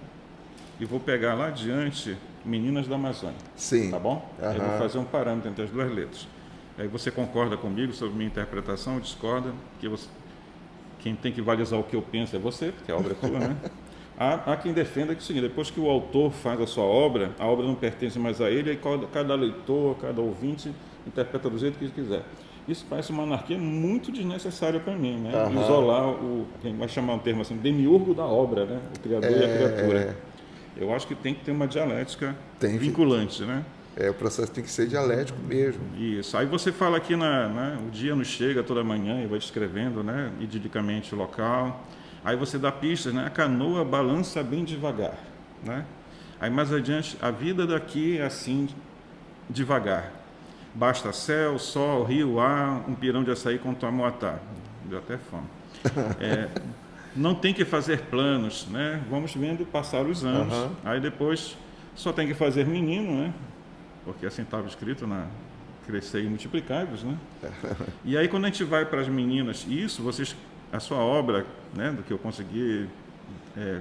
E vou pegar lá adiante Meninas da Amazônia. Sim. Tá bom? Aí eu vou fazer um parâmetro entre as 2 letras. Aí você concorda comigo sobre minha interpretação, ou discorda, quem tem que valizar o que eu penso é você, porque a obra é tua, né? Há quem defenda que é o seguinte, depois que o autor faz a obra não pertence mais a ele, aí cada leitor, cada ouvinte interpreta do jeito que quiser. Isso parece uma anarquia muito desnecessária para mim, né? Isolar quem vai chamar um termo assim, demiurgo da obra, né? O criador e a criatura. Eu acho que tem que ter uma dialética vinculante, né? O processo tem que ser dialético mesmo. Isso. Aí você fala aqui, o dia nos chega toda manhã e vai descrevendo, né, idillicamente o local. Aí você dá pistas, né? A canoa balança bem devagar, né? Aí mais adiante, a vida daqui é assim, devagar. Basta céu, sol, rio, ar, um pirão de açaí com tua moatá. Deu até fome. Não tem que fazer planos, né? Vamos vendo passar os anos. Aí depois só tem que fazer menino, né? Porque assim estava escrito na crescer e multiplicar-vos, né? E aí quando a gente vai para as meninas, a sua obra, né, do que eu consegui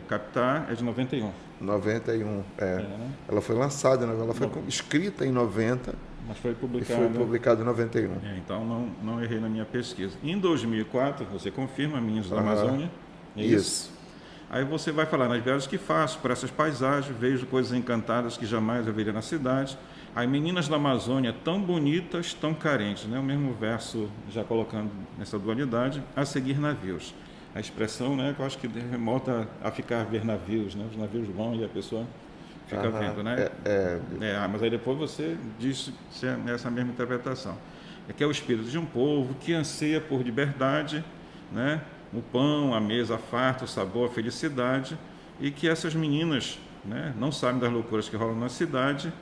captar, é de 91. 91, né? Ela foi lançada, ela foi escrita em 90 Mas foi e publicada. foi publicada em 91. Então não errei na minha pesquisa. Em 2004, você confirma Meninas da Amazônia, é isso? Aí você vai falar, nas viagens que faço por essas paisagens, vejo coisas encantadas que jamais eu veria na cidade. Aí Meninas da Amazônia, tão bonitas, tão carentes, né? O mesmo verso já colocando nessa dualidade, a seguir navios. A expressão, né, que eu acho que remota a ficar ver navios, né? Os navios vão e a pessoa fica vendo, né? Mas aí depois você diz se é essa mesma interpretação. É que é o espírito de um povo que anseia por liberdade, né? O pão, a mesa farta, o sabor, a felicidade, e que essas meninas, né, não sabem das loucuras que rolam na cidade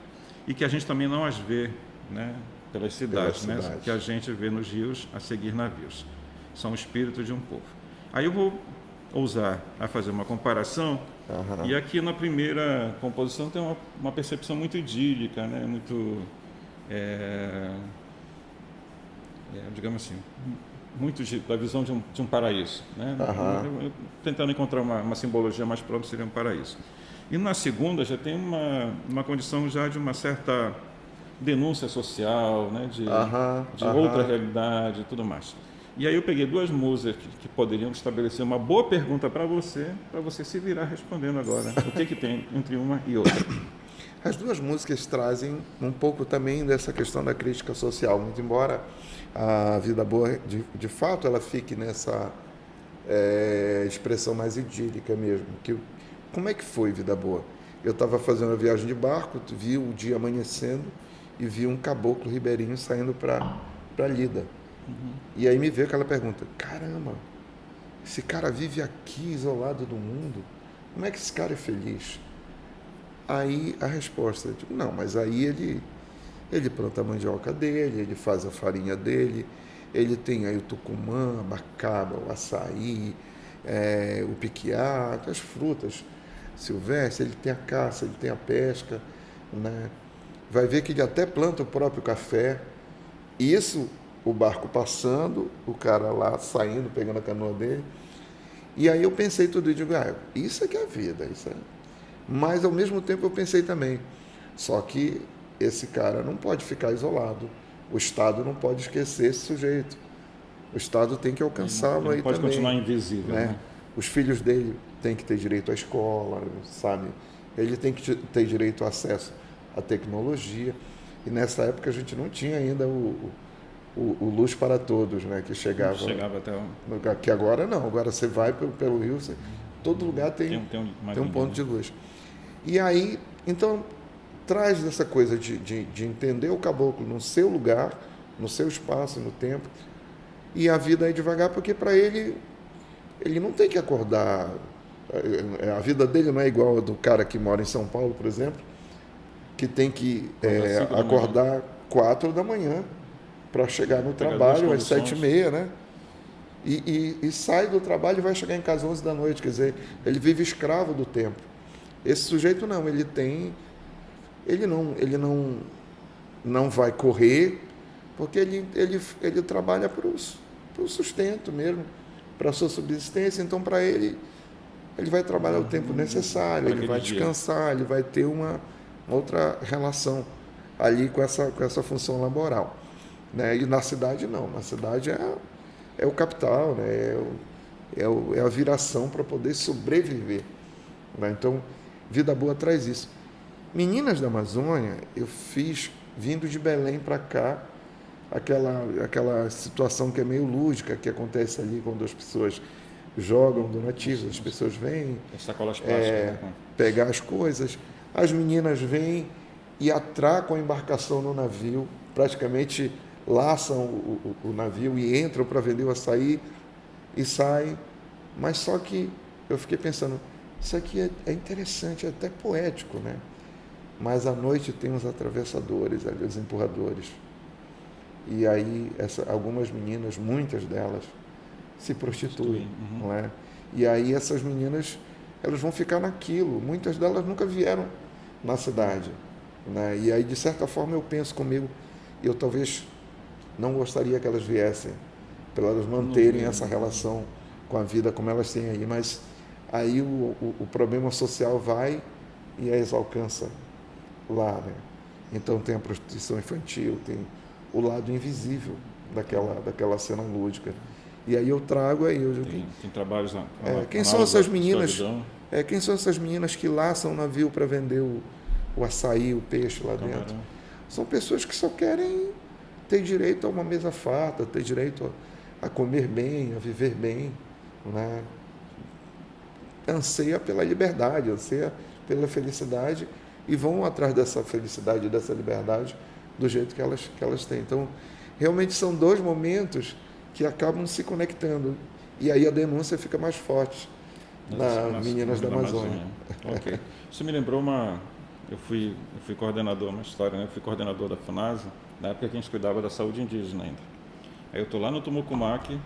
e que a gente também não as vê, né, pelas cidades, né, que a gente vê nos rios a seguir navios. São o espírito de um povo. Aí eu vou ousar a fazer uma comparação, e aqui na primeira composição tem uma percepção muito idílica, né, muito, digamos assim, muito da visão de um paraíso, né? Eu tentando encontrar uma simbologia mais próxima, seria um paraíso. E na segunda já tem uma condição já de uma certa denúncia social, né? de outra realidade e tudo mais. E aí eu peguei 2 músicas que poderiam estabelecer uma boa pergunta para você se virar respondendo agora. O que tem entre uma e outra? As 2 músicas trazem um pouco também dessa questão da crítica social, muito embora a Vida Boa, de fato, ela fique nessa expressão mais idílica mesmo. Como é que foi Vida Boa? Eu estava fazendo a viagem de barco, vi o dia amanhecendo e vi um caboclo ribeirinho saindo para Lida. E aí me veio aquela pergunta, caramba, esse cara vive aqui isolado do mundo, como é que esse cara é feliz? Aí a resposta, tipo, não, mas aí ele planta a mandioca dele, ele faz a farinha dele, ele tem aí o tucumã, a abacaba, o açaí, o piquiá, as frutas silvestres, ele tem a caça, ele tem a pesca, né? Vai ver que ele até planta o próprio café. Isso o barco passando, o cara lá saindo, pegando a canoa dele. E aí eu pensei tudo e digo, isso é que é a vida. Isso é... Mas ao mesmo tempo eu pensei também, só que esse cara não pode ficar isolado. O Estado não pode esquecer esse sujeito. O Estado tem que alcançá-lo aí também. Pode continuar invisível, né? Os filhos dele têm que ter direito à escola, sabe? Ele tem que ter direito ao acesso à tecnologia. E nessa época a gente não tinha ainda o Luz para Todos, né? Que chegava até o... Que agora não. Agora você vai pelo Rio, todo lugar tem um ponto de luz. E aí, então, traz essa coisa de entender o caboclo no seu lugar, no seu espaço, no tempo, e a vida é devagar, porque para ele não tem que acordar. A vida dele não é igual a do cara que mora em São Paulo, por exemplo, que tem que acordar 4 da manhã para chegar no trabalho às 7h30, né? E sai do trabalho e vai chegar em casa às 11 da noite. Quer dizer, ele vive escravo do tempo. Esse sujeito não, ele não vai correr, porque ele trabalha para o sustento mesmo, para a sua subsistência. Então, para ele vai trabalhar o tempo necessário, ele vai descansar, ele vai ter uma outra relação ali com essa função laboral. Né? E na cidade não, na cidade é o capital, né? É a viração para poder sobreviver. Né? Então, Vida Boa traz isso. Meninas da Amazônia, eu fiz vindo de Belém para cá, aquela situação que é meio lúdica, que acontece ali quando as pessoas jogam donativos, as pessoas vêm sacolas plásticas, pegar as coisas, as meninas vêm e atracam a embarcação no navio, praticamente laçam o navio e entram para vender o açaí e saem. Mas só que eu fiquei pensando, isso aqui é interessante, é até poético, né? Mas à noite tem os atravessadores ali, os empurradores. E aí algumas meninas, muitas delas, se prostituem. Não é? E aí essas meninas, elas vão ficar naquilo. Muitas delas nunca vieram na cidade. Né? E aí, de certa forma, eu penso comigo, eu talvez não gostaria que elas viessem, para elas manterem essa relação com a vida como elas têm aí. Mas aí o problema social vai e as alcança lá. Né? Então tem a prostituição infantil, tem o lado invisível daquela cena lúdica. E aí eu trago aí. Tem trabalhos lá. Quem são essas meninas? Quem são essas meninas que laçam o navio para vender o açaí, o peixe lá dentro? São pessoas que só querem ter direito a uma mesa farta, ter direito a comer bem, a viver bem, né? Anseia pela liberdade, anseia pela felicidade e vão atrás dessa felicidade, dessa liberdade do jeito que elas têm. Então, realmente são dois momentos que acabam se conectando. E aí a denúncia fica mais forte nas Meninas da Amazônia. Ok. Isso me lembrou eu fui coordenador, uma história, né? Eu fui coordenador da FUNASA, na época que a gente cuidava da saúde indígena ainda. Aí eu estou lá no Tumucumaque,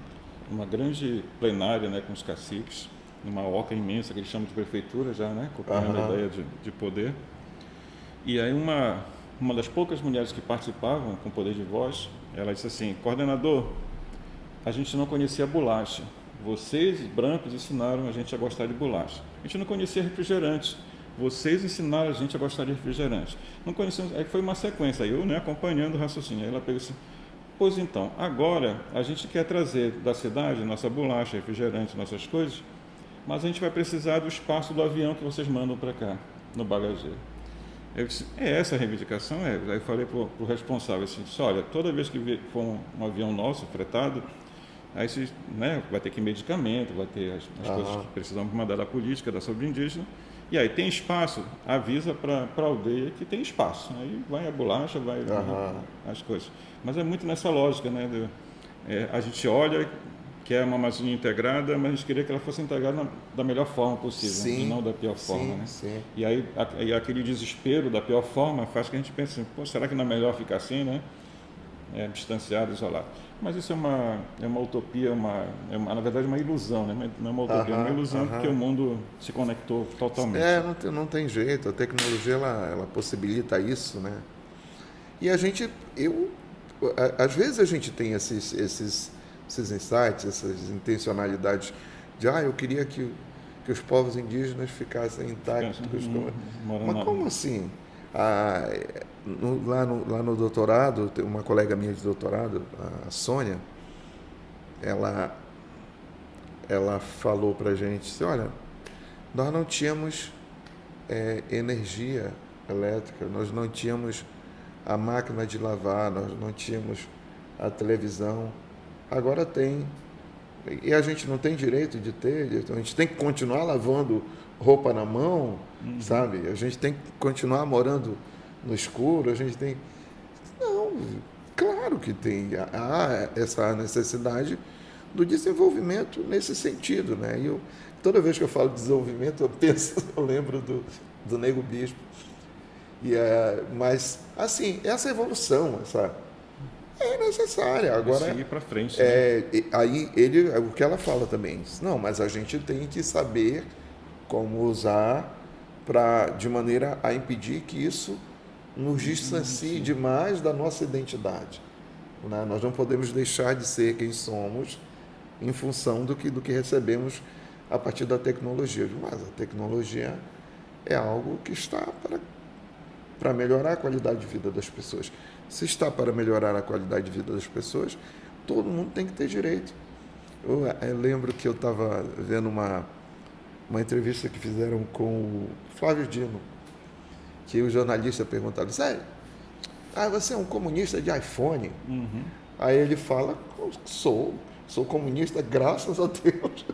uma grande plenária, né, com os caciques, numa oca imensa que eles chamam de prefeitura já, né? Acompanhando a ideia de poder. E aí uma das poucas mulheres que participavam com poder de voz, ela disse assim: coordenador, a gente não conhecia bolacha. Vocês, brancos, ensinaram a gente a gostar de bolacha. A gente não conhecia refrigerante. Vocês ensinaram a gente a gostar de refrigerante. Não conhecíamos. Aí foi uma sequência. Aí eu, né, acompanhando o raciocínio. Aí ela pegou assim: pois então, agora a gente quer trazer da cidade nossa bolacha, refrigerante, nossas coisas, mas a gente vai precisar do espaço do avião que vocês mandam para cá, no bagageiro. Eu disse: é essa a reivindicação? Aí eu falei para o responsável assim: olha, toda vez que for um avião nosso, fretado, aí né, vai ter que ir medicamento, vai ter as coisas que precisamos mandar da política, da saúde indígena, e aí tem espaço, avisa para a aldeia que tem espaço. Aí vai a bolacha, vai as coisas. Mas é muito nessa lógica, né? A gente olha, quer uma Amazônia integrada, mas a gente queria que ela fosse integrada da melhor forma possível, e não da pior forma. Né? Sim. E aí aquele desespero da pior forma faz que a gente pense assim: pô, será que não é melhor ficar assim, né? Distanciado, isolado? Mas isso é uma utopia, na verdade uma ilusão, né? Não é uma utopia, é uma ilusão, porque o mundo se conectou totalmente. Não tem jeito, a tecnologia ela possibilita isso, né? E a gente, às vezes a gente tem esses insights, essas intencionalidades de, eu queria que os povos indígenas ficassem intactos. Mas como assim? Lá no doutorado, tem uma colega minha de doutorado, a Sônia, ela falou para a gente, assim, olha, nós não tínhamos energia elétrica, nós não tínhamos a máquina de lavar, nós não tínhamos a televisão, agora tem. E a gente não tem direito de ter, então a gente tem que continuar lavando roupa na mão, sabe? A gente tem que continuar morando no escuro, a gente tem... Não, claro que tem. Há essa necessidade do desenvolvimento nesse sentido, né? E toda vez que eu falo de desenvolvimento, eu lembro do Nego Bispo. Mas, assim, essa evolução, é necessária. Agora, seguir para frente. Aí o que ela fala também, não, mas a gente tem que saber como usar de maneira a impedir que isso nos distancie demais da nossa identidade. Né? Nós não podemos deixar de ser quem somos em função do que recebemos a partir da tecnologia. Mas a tecnologia é algo que está para melhorar a qualidade de vida das pessoas. Se está para melhorar a qualidade de vida das pessoas, todo mundo tem que ter direito. Eu lembro que eu estava vendo uma entrevista que fizeram com o Flávio Dino, que o jornalista perguntaram, sério, você é um comunista de iPhone? Aí ele fala, sou comunista graças a Deus.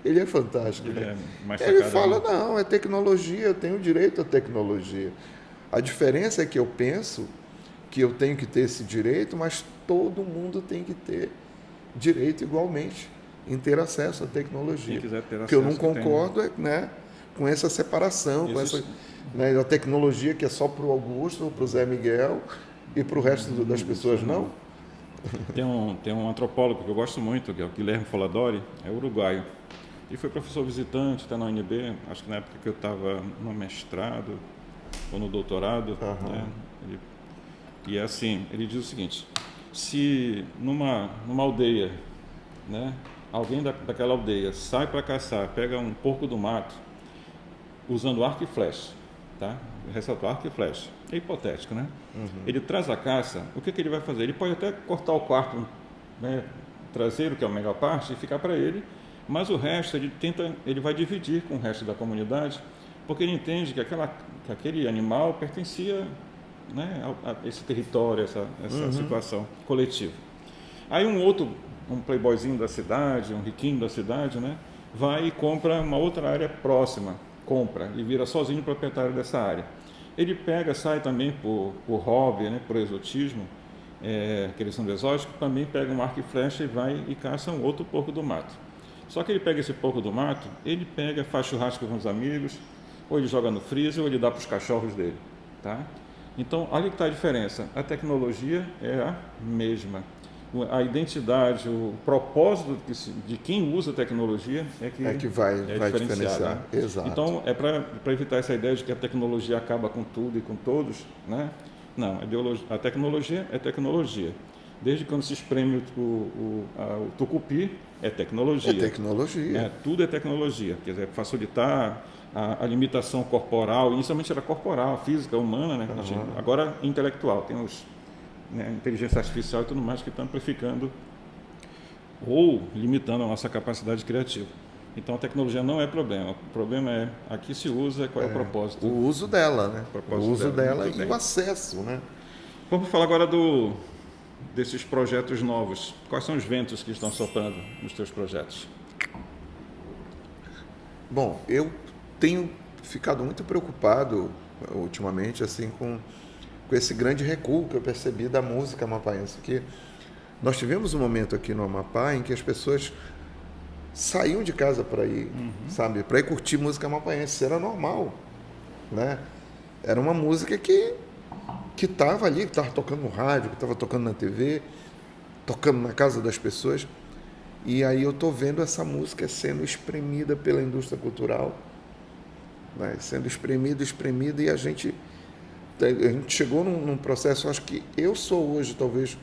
Ele é fantástico. Ele fala, não, é tecnologia, eu tenho direito à tecnologia. A diferença é que eu penso que eu tenho que ter esse direito, mas todo mundo tem que ter direito igualmente em ter acesso à tecnologia. Porque eu não concordo com essa separação, a tecnologia que é só para o Augusto, para o Zé Miguel e para o resto das pessoas, não? Tem um antropólogo que eu gosto muito, que é o Guilherme Folladori, é uruguaio. Ele foi professor visitante, está na UNB, acho que na época que eu estava no mestrado ou no doutorado. Né? E é assim, ele diz o seguinte, se numa aldeia, né, alguém daquela aldeia sai para caçar, pega um porco do mato, usando arco e flecha, tá? Ressalto arco e flecha, é hipotético, né? Ele traz a caça, o que ele vai fazer? Ele pode até cortar o quarto, né, traseiro, que é a melhor parte, e ficar para ele, mas o resto ele vai dividir com o resto da comunidade, porque ele entende que aquele animal pertencia, né, a esse território, essa situação coletiva. Aí um playboyzinho da cidade, um riquinho da cidade, né, vai e compra uma outra área próxima, e vira sozinho proprietário dessa área. Ele sai também por hobby, né, por exotismo, aqueles são exóticos, também pega um arco e flecha e vai e caça um outro porco do mato. Só que ele pega esse porco do mato, faz churrasco com os amigos, ou ele joga no freezer, ou ele dá para os cachorros dele, tá? Então, olha que está a diferença. A tecnologia é a mesma. A identidade, o propósito de quem usa a tecnologia é que vai diferenciar. Né? Exato. Então, é para evitar essa ideia de que a tecnologia acaba com tudo e com todos, né? Não, a tecnologia é tecnologia. Desde quando se espreme o tucupi, é tecnologia. É tecnologia. Tudo é tecnologia. Quer dizer, facilitar a limitação corporal, inicialmente era corporal, física, humana, né? Agora intelectual. Tem inteligência artificial e tudo mais que estão amplificando ou limitando a nossa capacidade criativa. Então a tecnologia não é problema. O problema é a que se usa, qual é o propósito. O uso dela, né? O uso dela e o acesso, né? Vamos falar agora desses projetos novos. Quais são os ventos que estão soprando nos teus projetos? Bom, eu tenho ficado muito preocupado ultimamente assim com esse grande recuo que eu percebi da música amapaiense, que nós tivemos um momento aqui no Amapá em que as pessoas saíam de casa para ir, sabe, para ir curtir música amapaiense, isso era normal, né? Era uma música que estava ali, que estava tocando no rádio, que estava tocando na TV, tocando na casa das pessoas, e aí eu estou vendo essa música sendo espremida pela indústria cultural, né? Sendo espremida, e a gente chegou num processo, acho que eu sou hoje talvez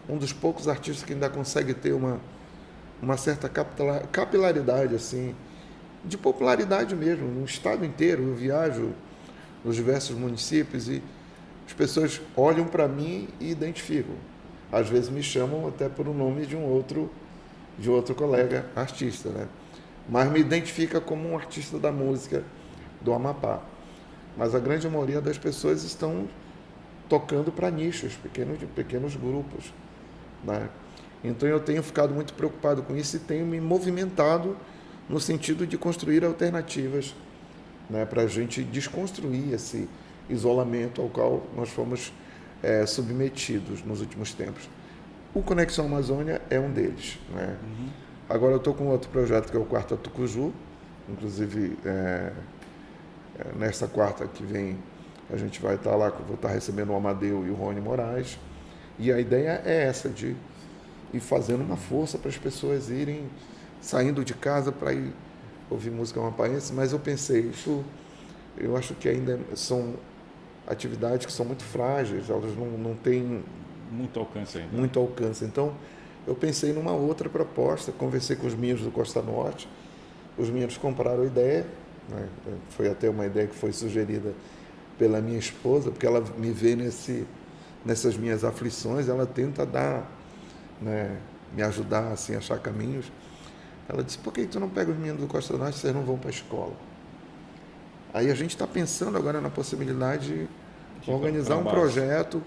um dos poucos artistas que ainda consegue ter uma certa capilaridade, assim, de popularidade mesmo, no estado inteiro. Eu viajo nos diversos municípios e as pessoas olham para mim e identificam. Às vezes me chamam até por o nome de outro colega artista, né? Mas me identifica como um artista da música do Amapá. Mas a grande maioria das pessoas estão tocando para nichos, pequenos grupos, né? Então eu tenho ficado muito preocupado com isso e tenho me movimentado no sentido de construir alternativas, né, para a gente desconstruir esse isolamento ao qual nós fomos submetidos nos últimos tempos. O Conexão Amazônia é um deles, né? Agora eu estou com outro projeto que é o Quarta Tucuju, inclusive nesta quarta que vem a gente vai estar lá, vou estar recebendo o Amadeu e o Rony Moraes, e a ideia é essa, de ir fazendo uma força para as pessoas irem saindo de casa para ir ouvir música amapaense, mas eu pensei, eu acho que ainda são atividades que são muito frágeis, elas não têm muito alcance ainda. Muito alcance. Então, eu pensei numa outra proposta, conversei com os meninos do Costa Norte, os meninos compraram a ideia, né? Foi até uma ideia que foi sugerida pela minha esposa, porque ela me vê nessas minhas aflições, ela tenta né, me ajudar assim, a achar caminhos. Ela disse, por que tu não pega os meninos do Costa Norte, vocês não vão para a escola? Aí a gente está pensando agora na possibilidade de organizar um projeto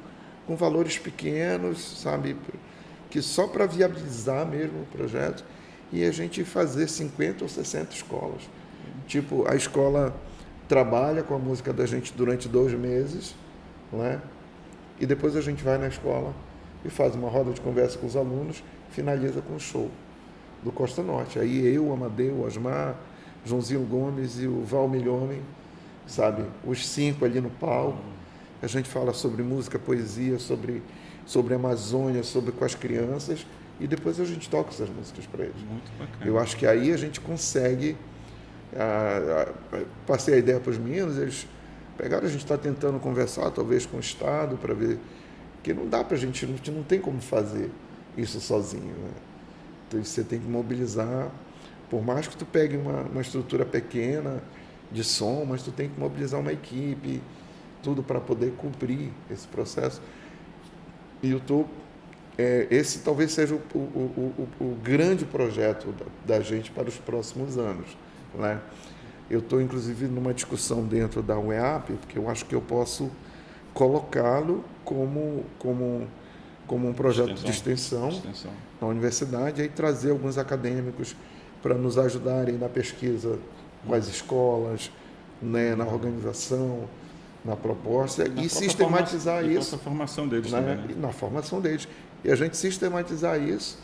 com valores pequenos, sabe, que só para viabilizar mesmo o projeto, e a gente fazer 50 ou 60 escolas. Tipo, a escola trabalha com a música da gente durante 2 meses, né? E depois a gente vai na escola e faz uma roda de conversa com os alunos, finaliza com o show do Costa Norte. Aí eu, o Amadeu, o Osmar, Joãozinho Gomes e o Val Milhomem, sabe? Os 5 ali no palco. A gente fala sobre música, poesia, sobre a Amazônia, com as crianças, e depois a gente toca essas músicas para eles. Muito bacana. Eu acho que aí a gente consegue... passei a ideia para os meninos, eles pegaram, a gente está tentando conversar talvez com o Estado para ver que não dá para a gente não tem como fazer isso sozinho, né? Então você tem que mobilizar, por mais que tu pegue uma estrutura pequena de som, mas tu tem que mobilizar uma equipe, tudo para poder cumprir esse processo. E esse talvez seja o grande projeto da gente para os próximos anos, né? Eu estou, inclusive, numa discussão dentro da UEAP, porque eu acho que eu posso colocá-lo como um projeto de extensão na universidade, e aí trazer alguns acadêmicos para nos ajudarem na pesquisa com as escolas, né, na organização, na proposta, e sistematizar isso. Na formação deles, né, também, né? Na formação deles. E a gente sistematizar isso,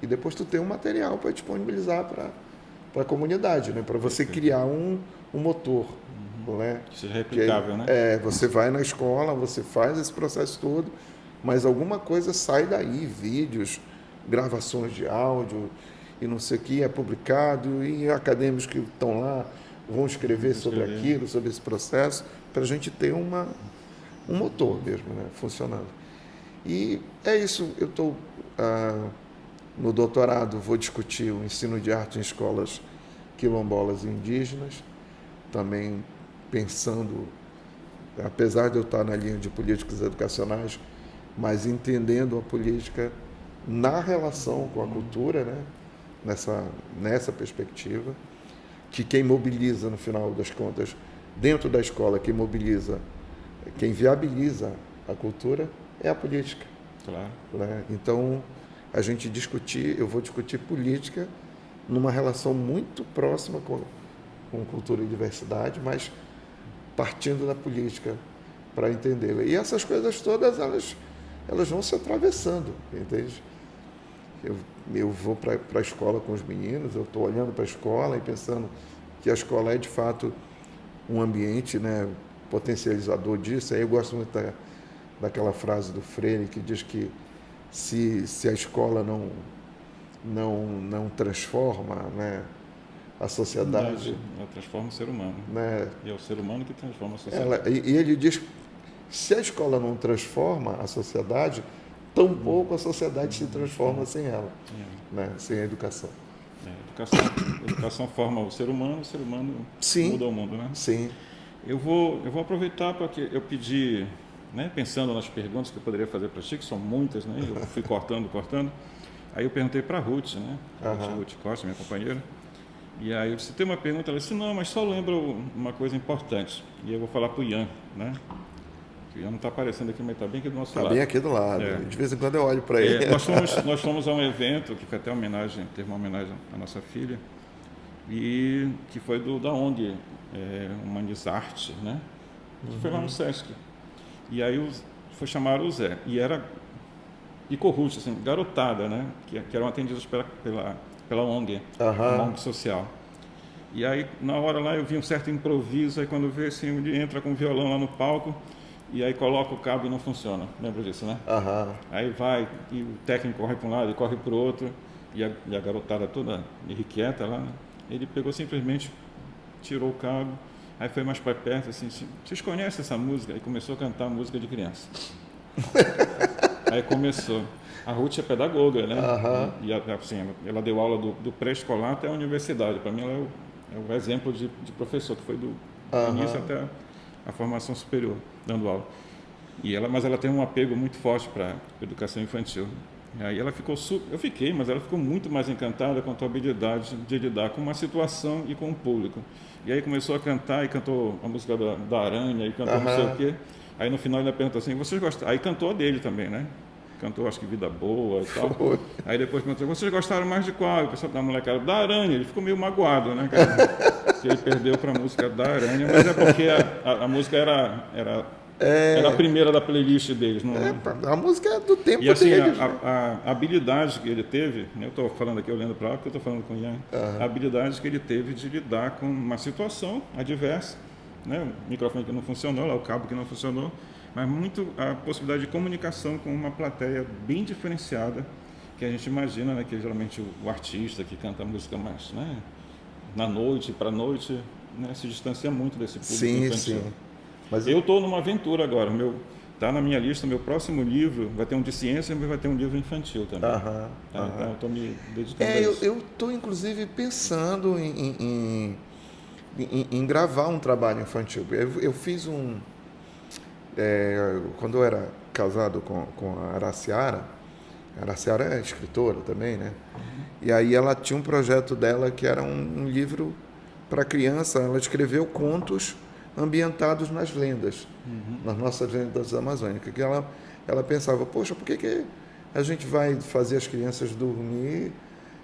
e depois tu ter um material para disponibilizar para a comunidade, né? Para você criar um motor. Né? Isso é replicável, né? Você vai na escola, você faz esse processo todo, mas alguma coisa sai daí, vídeos, gravações de áudio, e não sei o que, é publicado, e acadêmicos que estão lá vão escrever sobre aquilo, sobre esse processo, para a gente ter um motor mesmo, né, funcionando. E é isso, eu estou no doutorado, vou discutir o ensino de arte em escolas quilombolas e indígenas, também pensando, apesar de eu estar na linha de políticas educacionais, mas entendendo a política na relação com a cultura, né, nessa perspectiva, que quem mobiliza, no final das contas, dentro da escola, quem viabiliza a cultura é a política. Claro. Né? Então, eu vou discutir política numa relação muito próxima com cultura e diversidade, mas partindo da política para entendê-la. E essas coisas todas, elas vão se atravessando, entende? Eu vou para a escola com os meninos, eu estou olhando para a escola e pensando que a escola é, de fato, um ambiente, né, potencializador disso. Aí eu gosto muito daquela frase do Freire que diz que se a escola não transforma, né, a sociedade... Ela transforma o ser humano. Né, e é o ser humano que transforma a sociedade. E ele diz, se a escola não transforma a sociedade, tampouco a sociedade se transforma sem ela, né? Sem a educação. Educação forma o ser humano Sim, muda o mundo, né? sim. Eu vou aproveitar porque eu pedi, né, pensando nas perguntas que eu poderia fazer para ti, que são muitas, né? Eu fui cortando. Aí eu perguntei para a Ruth, né? Ruth Costa, minha companheira. E aí eu disse, tem uma pergunta, ela disse, não, mas só lembra uma coisa importante. E eu vou falar para o Ian, né? O Ian não está aparecendo aqui, mas está bem aqui do nosso lado. Está bem aqui do lado. De vez em quando eu olho para ele. Nós fomos a um evento que foi até teve uma homenagem à nossa filha, e que foi da ONG, Humanizarte, né? Que foi lá no Sesc. E aí foi chamar o Zé. E Corrute, assim, garotada, né? Que eram atendidas pela ONG, uma ONG social. E aí, na hora lá, eu vi um certo improviso, aí quando vê, assim, ele entra com o violão lá no palco, e aí coloca o cabo e não funciona. Lembra disso, né? Aí vai, e o técnico corre para um lado e corre para o outro, e a garotada toda irrequieta lá, né? Ele pegou simplesmente, tirou o cabo, aí foi mais para perto, assim, vocês conhecem essa música? Aí começou a cantar música de criança. Aí começou. A Ruth é pedagoga, né? E assim, ela deu aula do pré-escolar até a universidade. Para mim, ela é o exemplo de professor, que foi do início até a formação superior, dando aula. Mas ela tem um apego muito forte para a educação infantil. E aí ela ficou mas ela ficou muito mais encantada com a tua habilidade de lidar com uma situação e com o público. E aí começou a cantar, e cantou a música da Aranha, e cantou não sei o quê. Aí no final ainda perguntou assim, vocês gostaram? Aí cantou a dele também, né? Cantou, acho que Vida Boa e tal. Aí depois perguntou, vocês gostaram mais de qual? O pessoal da molecada, da Aranha. Ele ficou meio magoado, né? Que ele perdeu para a música da Aranha, mas é porque a música era a primeira da playlist deles. Não, a música é do tempo e assim, deles. A habilidade que ele teve, né? Eu estou falando aqui, olhando para lá, porque eu estou falando com o Ian, a habilidade que ele teve de lidar com uma situação adversa, né? O microfone que não funcionou, lá o cabo que não funcionou, mas muito a possibilidade de comunicação com uma plateia bem diferenciada, que a gente imagina, né, que geralmente o artista que canta música mais, né, na noite, para a noite, né, se distancia muito desse público infantil. Sim. Mas eu estou numa aventura agora, está na minha lista, meu próximo livro vai ter um de ciência, mas vai ter um livro infantil também. Então eu estou me dedicando a isso. Eu estou, inclusive, pensando em gravar um trabalho infantil. Eu fiz quando eu era casado com a Araciara é escritora também, né? E aí ela tinha um projeto dela que era um livro para criança. Ela escreveu contos ambientados nas lendas, nas nossas lendas amazônicas. Que ela pensava, poxa, por que a gente vai fazer as crianças dormir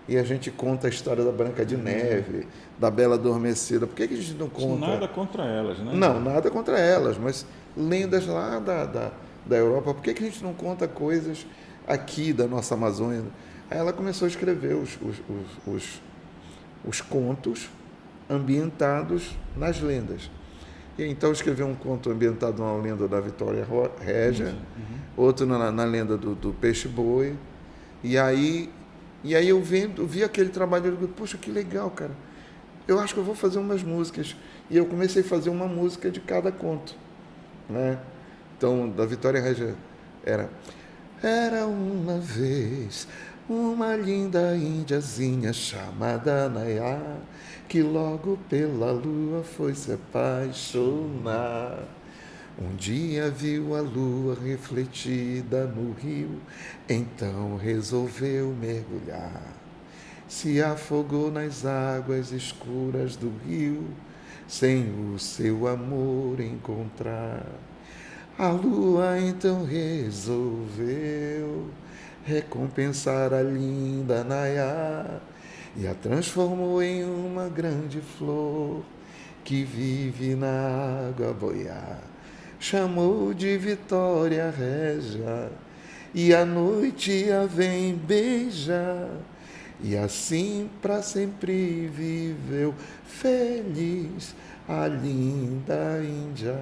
e a gente conta a história da Branca de Neve, da Bela Adormecida? Por que a gente não conta? Nada contra elas, né? Não, nada contra elas, mas lendas lá da Europa. Por que a gente não conta coisas aqui da nossa Amazônia? Aí ela começou a escrever os contos ambientados nas lendas. E então escreveu um conto ambientado na lenda da Vitória Régia, outro na lenda do Peixe-Boi. E aí eu vi aquele trabalho e digo, poxa, que legal, cara. Eu acho que eu vou fazer umas músicas. E eu comecei a fazer uma música de cada conto, né? Então, da Vitória Régia era uma vez uma linda índiazinha chamada Nayá, que logo pela lua foi se apaixonar. Um dia viu a lua refletida no rio, então resolveu mergulhar. Se afogou nas águas escuras do rio, sem o seu amor encontrar. A lua então resolveu recompensar a linda Nayá e a transformou em uma grande flor que vive na água boiar. Chamou de Vitória Régia e à noite a vem beijar. E assim para sempre viveu feliz a linda Índia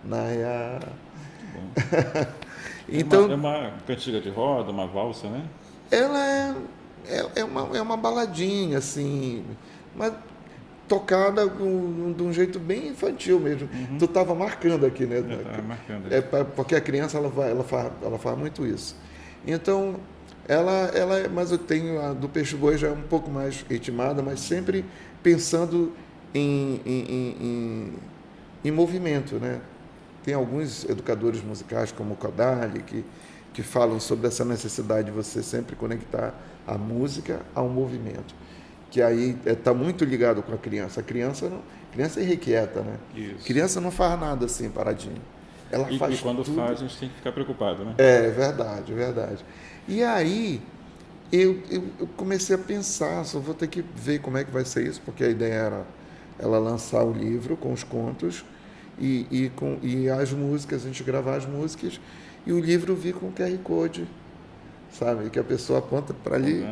Nayá. Então, é uma cantiga de roda, uma valsa, né? Ela é uma baladinha, assim, mas tocada de um jeito bem infantil mesmo. Tu estava marcando aqui, né? Eu estava marcando. Porque a criança ela faz muito isso. Então, mas eu tenho a do Peixe-Boi já é um pouco mais ritmada, mas sempre pensando em movimento, né? Tem alguns educadores musicais, como o Kodály, que falam sobre essa necessidade de você sempre conectar a música ao movimento, que aí está muito ligado com a criança. Criança é irrequieta, né? Isso. Criança não faz nada assim, paradinho. Ela E faz quando tudo. faz, a gente tem que ficar preocupado, né? É verdade, verdade. E aí eu comecei a pensar, só vou ter que ver como é que vai ser isso, porque a ideia era ela lançar o livro com os contos e as músicas, a gente gravar as músicas e o livro vir com QR Code, sabe? Que a pessoa aponta para ali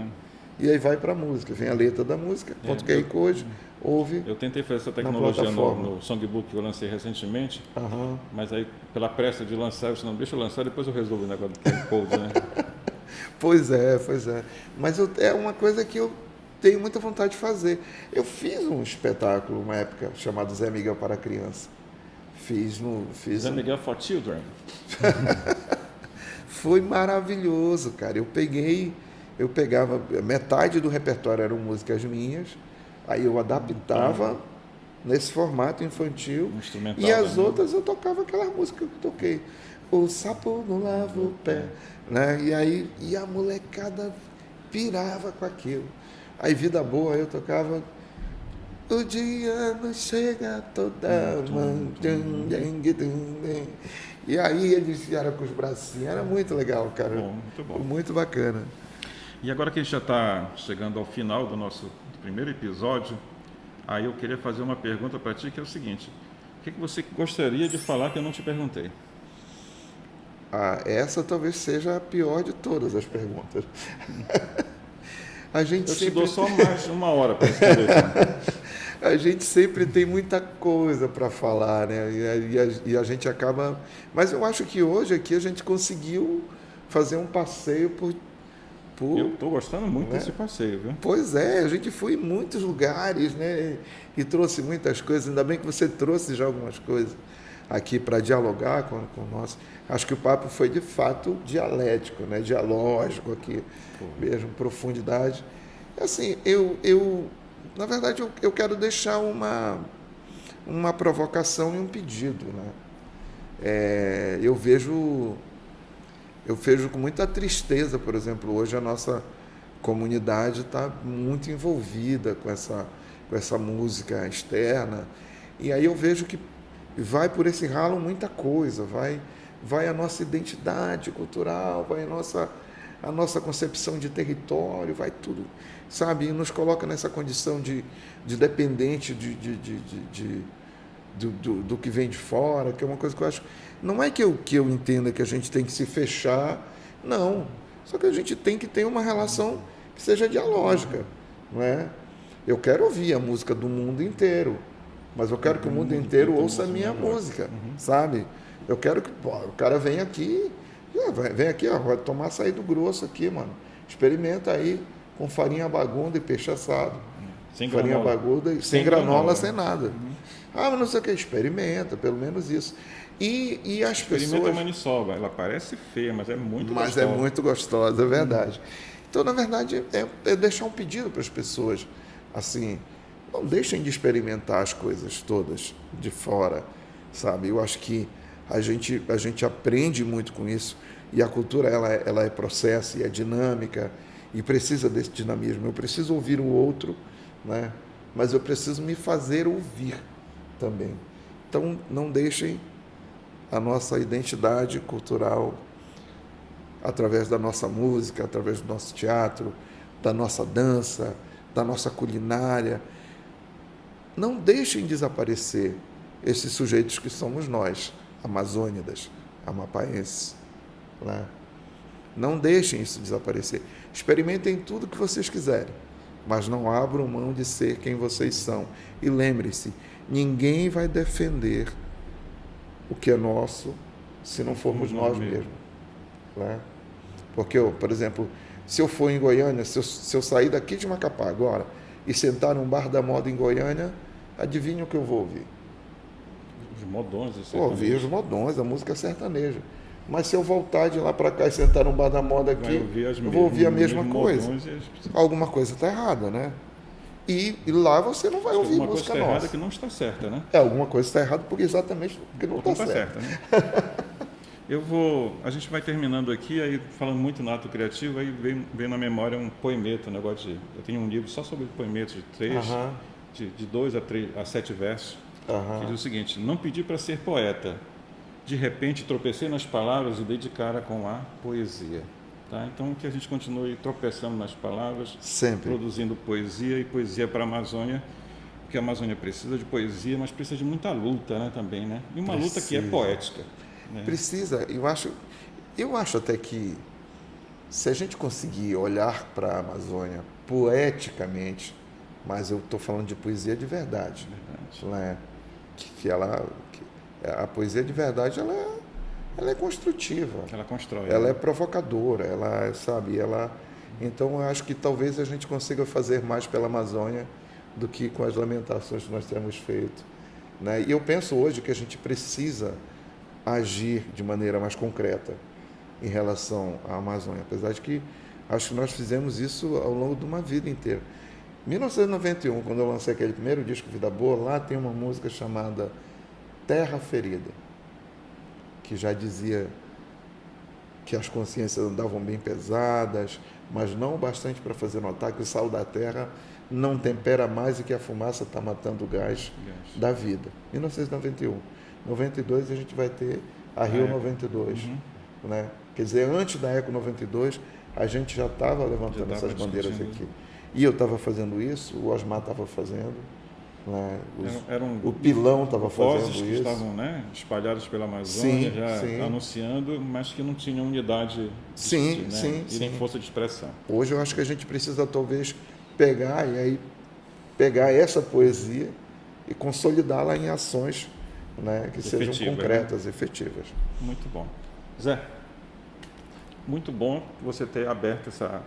e aí vai para a música, vem a letra da música, aponta o QR Code, ouve. Eu tentei fazer essa tecnologia no Songbook que eu lancei recentemente, mas aí pela pressa de lançar, eu disse, não, deixa eu lançar, depois eu resolvo o negócio do QR Code, né? Pois é. Mas é uma coisa que eu tenho muita vontade de fazer. Eu fiz um espetáculo, uma época, chamado Zé Miguel para Criança. Zé Miguel for Children. Foi maravilhoso, cara. Eu pegava, metade do repertório eram músicas minhas, aí eu adaptava nesse formato infantil e as outras eu tocava aquelas músicas que eu toquei. O sapo não lava o pé, né? E a molecada pirava com aquilo. Aí Vida Boa eu tocava o dia não chega toda manhã. E aí eles vieram com os bracinhos. Era muito legal, cara. Muito bom. Muito bacana. E agora que a gente já está chegando ao final do nosso primeiro episódio, aí eu queria fazer uma pergunta para ti, que é o seguinte. O que você gostaria de falar que eu não te perguntei? Essa talvez seja a pior de todas as perguntas. Eu te dou só mais de uma hora para responder. A gente sempre tem muita coisa para falar, né? E a gente acaba... Mas eu acho que hoje aqui a gente conseguiu fazer um passeio por eu estou gostando muito desse passeio, viu? Pois é, a gente foi em muitos lugares, né? E trouxe muitas coisas. Ainda bem que você trouxe já algumas coisas aqui para dialogar com o nosso. Acho que o papo foi de fato dialético, né? Dialógico aqui, mesmo, profundidade. Assim, na verdade, eu quero deixar uma provocação e um pedido, né? Eu vejo com muita tristeza, por exemplo, hoje a nossa comunidade está muito envolvida com essa música externa, e aí eu vejo que vai por esse ralo muita coisa, vai a nossa identidade cultural, vai a nossa concepção de território, vai tudo, sabe? E nos coloca nessa condição de dependente do que vem de fora, que é uma coisa que eu acho... Não é que eu entenda que a gente tem que se fechar, não. Só que a gente tem que ter uma relação que seja dialógica, não é? Eu quero ouvir a música do mundo inteiro, mas eu quero que o mundo inteiro ouça a minha música, sabe? Eu quero que o cara venha aqui, vai tomar açaí do grosso aqui, mano. Experimenta aí com farinha bagunda e peixe assado. Sem farinha granola. Baguda, sem granola, sem nada. Mas não sei o que, experimenta, pelo menos isso. E as Experimenta pessoas... a maniçoba, ela parece feia, mas é muito gostosa. Mas é muito gostosa, é verdade. Então, na verdade, é deixar um pedido para as pessoas, assim, não deixem de experimentar as coisas todas de fora, sabe? Eu acho que a gente aprende muito com isso, e a cultura ela é processo e é dinâmica, e precisa desse dinamismo. Eu preciso ouvir o outro, né? Mas eu preciso me fazer ouvir também. Então, não deixem a nossa identidade cultural, através da nossa música, através do nosso teatro, da nossa dança, da nossa culinária. Não deixem desaparecer esses sujeitos que somos nós, amazônidas, amapaenses, né? Não deixem isso desaparecer. Experimentem tudo que vocês quiserem, mas não abram mão de ser quem vocês são. E lembre-se, ninguém vai defender o que é nosso se não formos nós mesmos, né? Porque, por exemplo, se eu for em Goiânia, se eu sair daqui de Macapá agora e sentar num bar da moda em Goiânia, adivinha o que eu vou ouvir? Os modões. Ouvir os modões, a música sertaneja. Mas se eu voltar de lá para cá e sentar no bar da moda aqui, eu vou ouvir a mesma coisa. Alguma coisa está errada, né? E lá você não vai ouvir música nossa. Alguma coisa está errada que não está certa, né? Alguma coisa está errada exatamente porque não está certa. Né? A gente vai terminando aqui, aí falando muito no ato criativo, aí vem na memória um poemeto, eu tenho um livro só sobre poemetos de 3, de 2 a 7 versos, que diz o seguinte: não pedi para ser poeta, de repente tropecei nas palavras e dei de cara com a poesia. Tá? Então que a gente continue tropeçando nas palavras, sempre produzindo poesia, e poesia para a Amazônia, porque a Amazônia precisa de poesia, mas precisa de muita luta, né, também, né? E uma luta que é poética. Né? Precisa, eu acho até que se a gente conseguir olhar para a Amazônia poeticamente, mas eu estou falando de poesia de verdade, né? A poesia de verdade ela é construtiva, ela constrói, ela é provocadora, então eu acho que talvez a gente consiga fazer mais pela Amazônia do que com as lamentações que nós temos feito, né? E eu penso hoje que a gente precisa agir de maneira mais concreta em relação à Amazônia, apesar de que acho que nós fizemos isso ao longo de uma vida inteira. Em 1991, quando eu lancei aquele primeiro disco, Vida Boa, lá tem uma música chamada Terra Ferida, que já dizia que as consciências andavam bem pesadas, mas não o bastante para fazer notar que o sal da terra não tempera mais e que a fumaça está matando o gás da vida. 1991. 92 a gente vai ter a Rio 92. Né? Quer dizer, antes da Eco 92, a gente já estava levantando essas bandeiras aqui. E eu estava fazendo isso, o Osmar estava fazendo, né? O Pilão estava fazendo isso. Que estavam, né, espalhados pela Amazônia, anunciando, mas que não tinham unidade e nem força de expressão. Hoje eu acho que a gente precisa talvez pegar essa poesia e consolidá-la em ações, né, que sejam concretas, efetivas. Muito bom. Zé, muito bom você ter aberto essa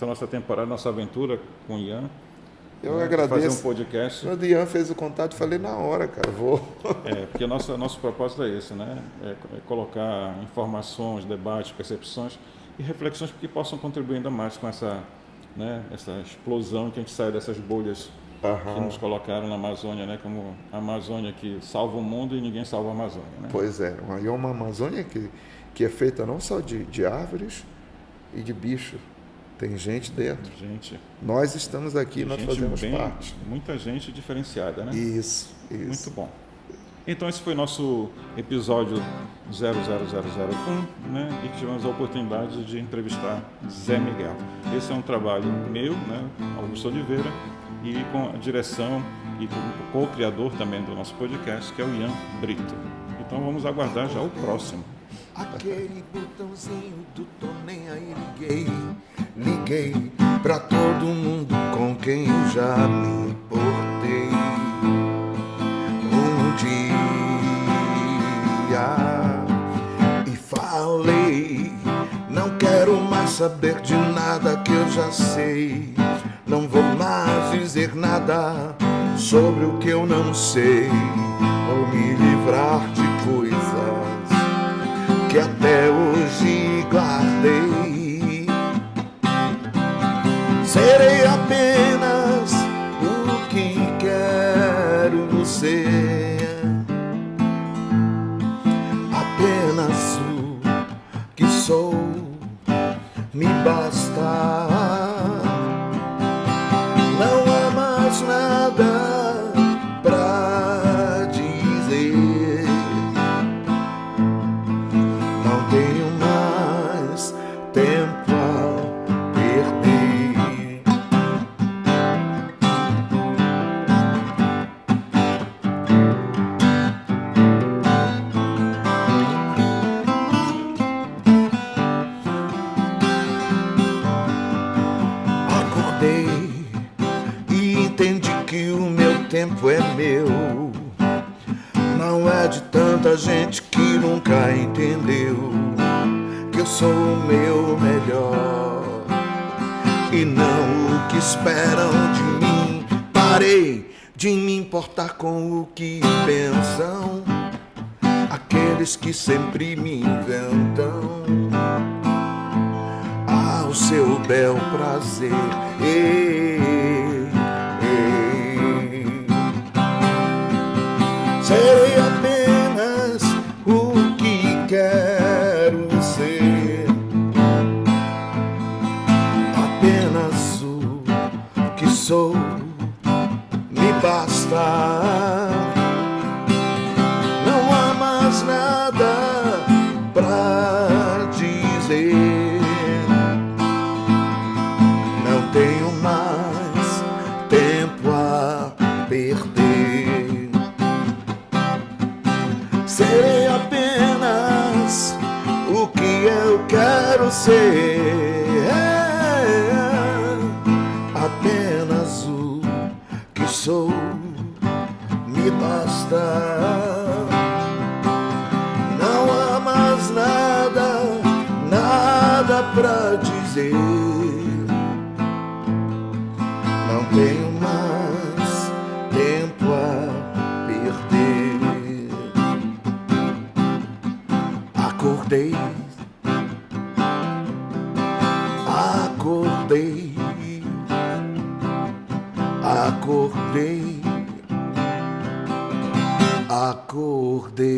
nossa temporada, nossa aventura com o Ian. Eu agradeço. Fazer um podcast. Quando o Ian fez o contato, falei na hora, cara, vou. Porque nosso propósito é esse, né? É colocar informações, debates, percepções e reflexões que possam contribuir ainda mais com essa explosão que a gente sai dessas bolhas que nos colocaram na Amazônia, né? Como a Amazônia que salva o mundo e ninguém salva a Amazônia, né? Pois é, e é uma Amazônia que é feita não só de árvores e de bichos. Tem gente dentro. Nós estamos aqui, nós fazemos parte. Muita gente diferenciada, né? Isso. Muito bom. Então esse foi nosso episódio 00001, né? E que tivemos a oportunidade de entrevistar Zé Miguel. Esse é um trabalho meu, né? Augusto Oliveira, e com a direção e com o co-criador também do nosso podcast, que é o Ian Brito. Então vamos aguardar já o próximo. Aquele botãozinho do tô nem aí liguei pra todo mundo com quem eu já me importei um dia e falei, não quero mais saber de nada que eu já sei, não vou mais dizer nada sobre o que eu não sei, vou me livrar de coisas que até hoje guardei. Serei apenas o que quero ser, apenas o que sou, me basta. Não há mais nada pra dizer, não tenho mais tempo a perder. Acordei e entendi que o meu tempo é meu. Não é de tanta gente que nunca entendeu que eu sou o meu melhor e não o que esperam de mim. Parei de me importar com o que pensam, aqueles que sempre me inventam ao seu bel prazer. Serei apenas o que quero ser, apenas o que sou, me basta. Não há mais nada pra dizer, não tenho mais tempo a perder. Serei apenas o que eu quero ser, apenas o que sou, me basta. Não há mais nada, nada pra dizer, não tenho mais tempo a perder. Acordei, acordei, acordei, acordei.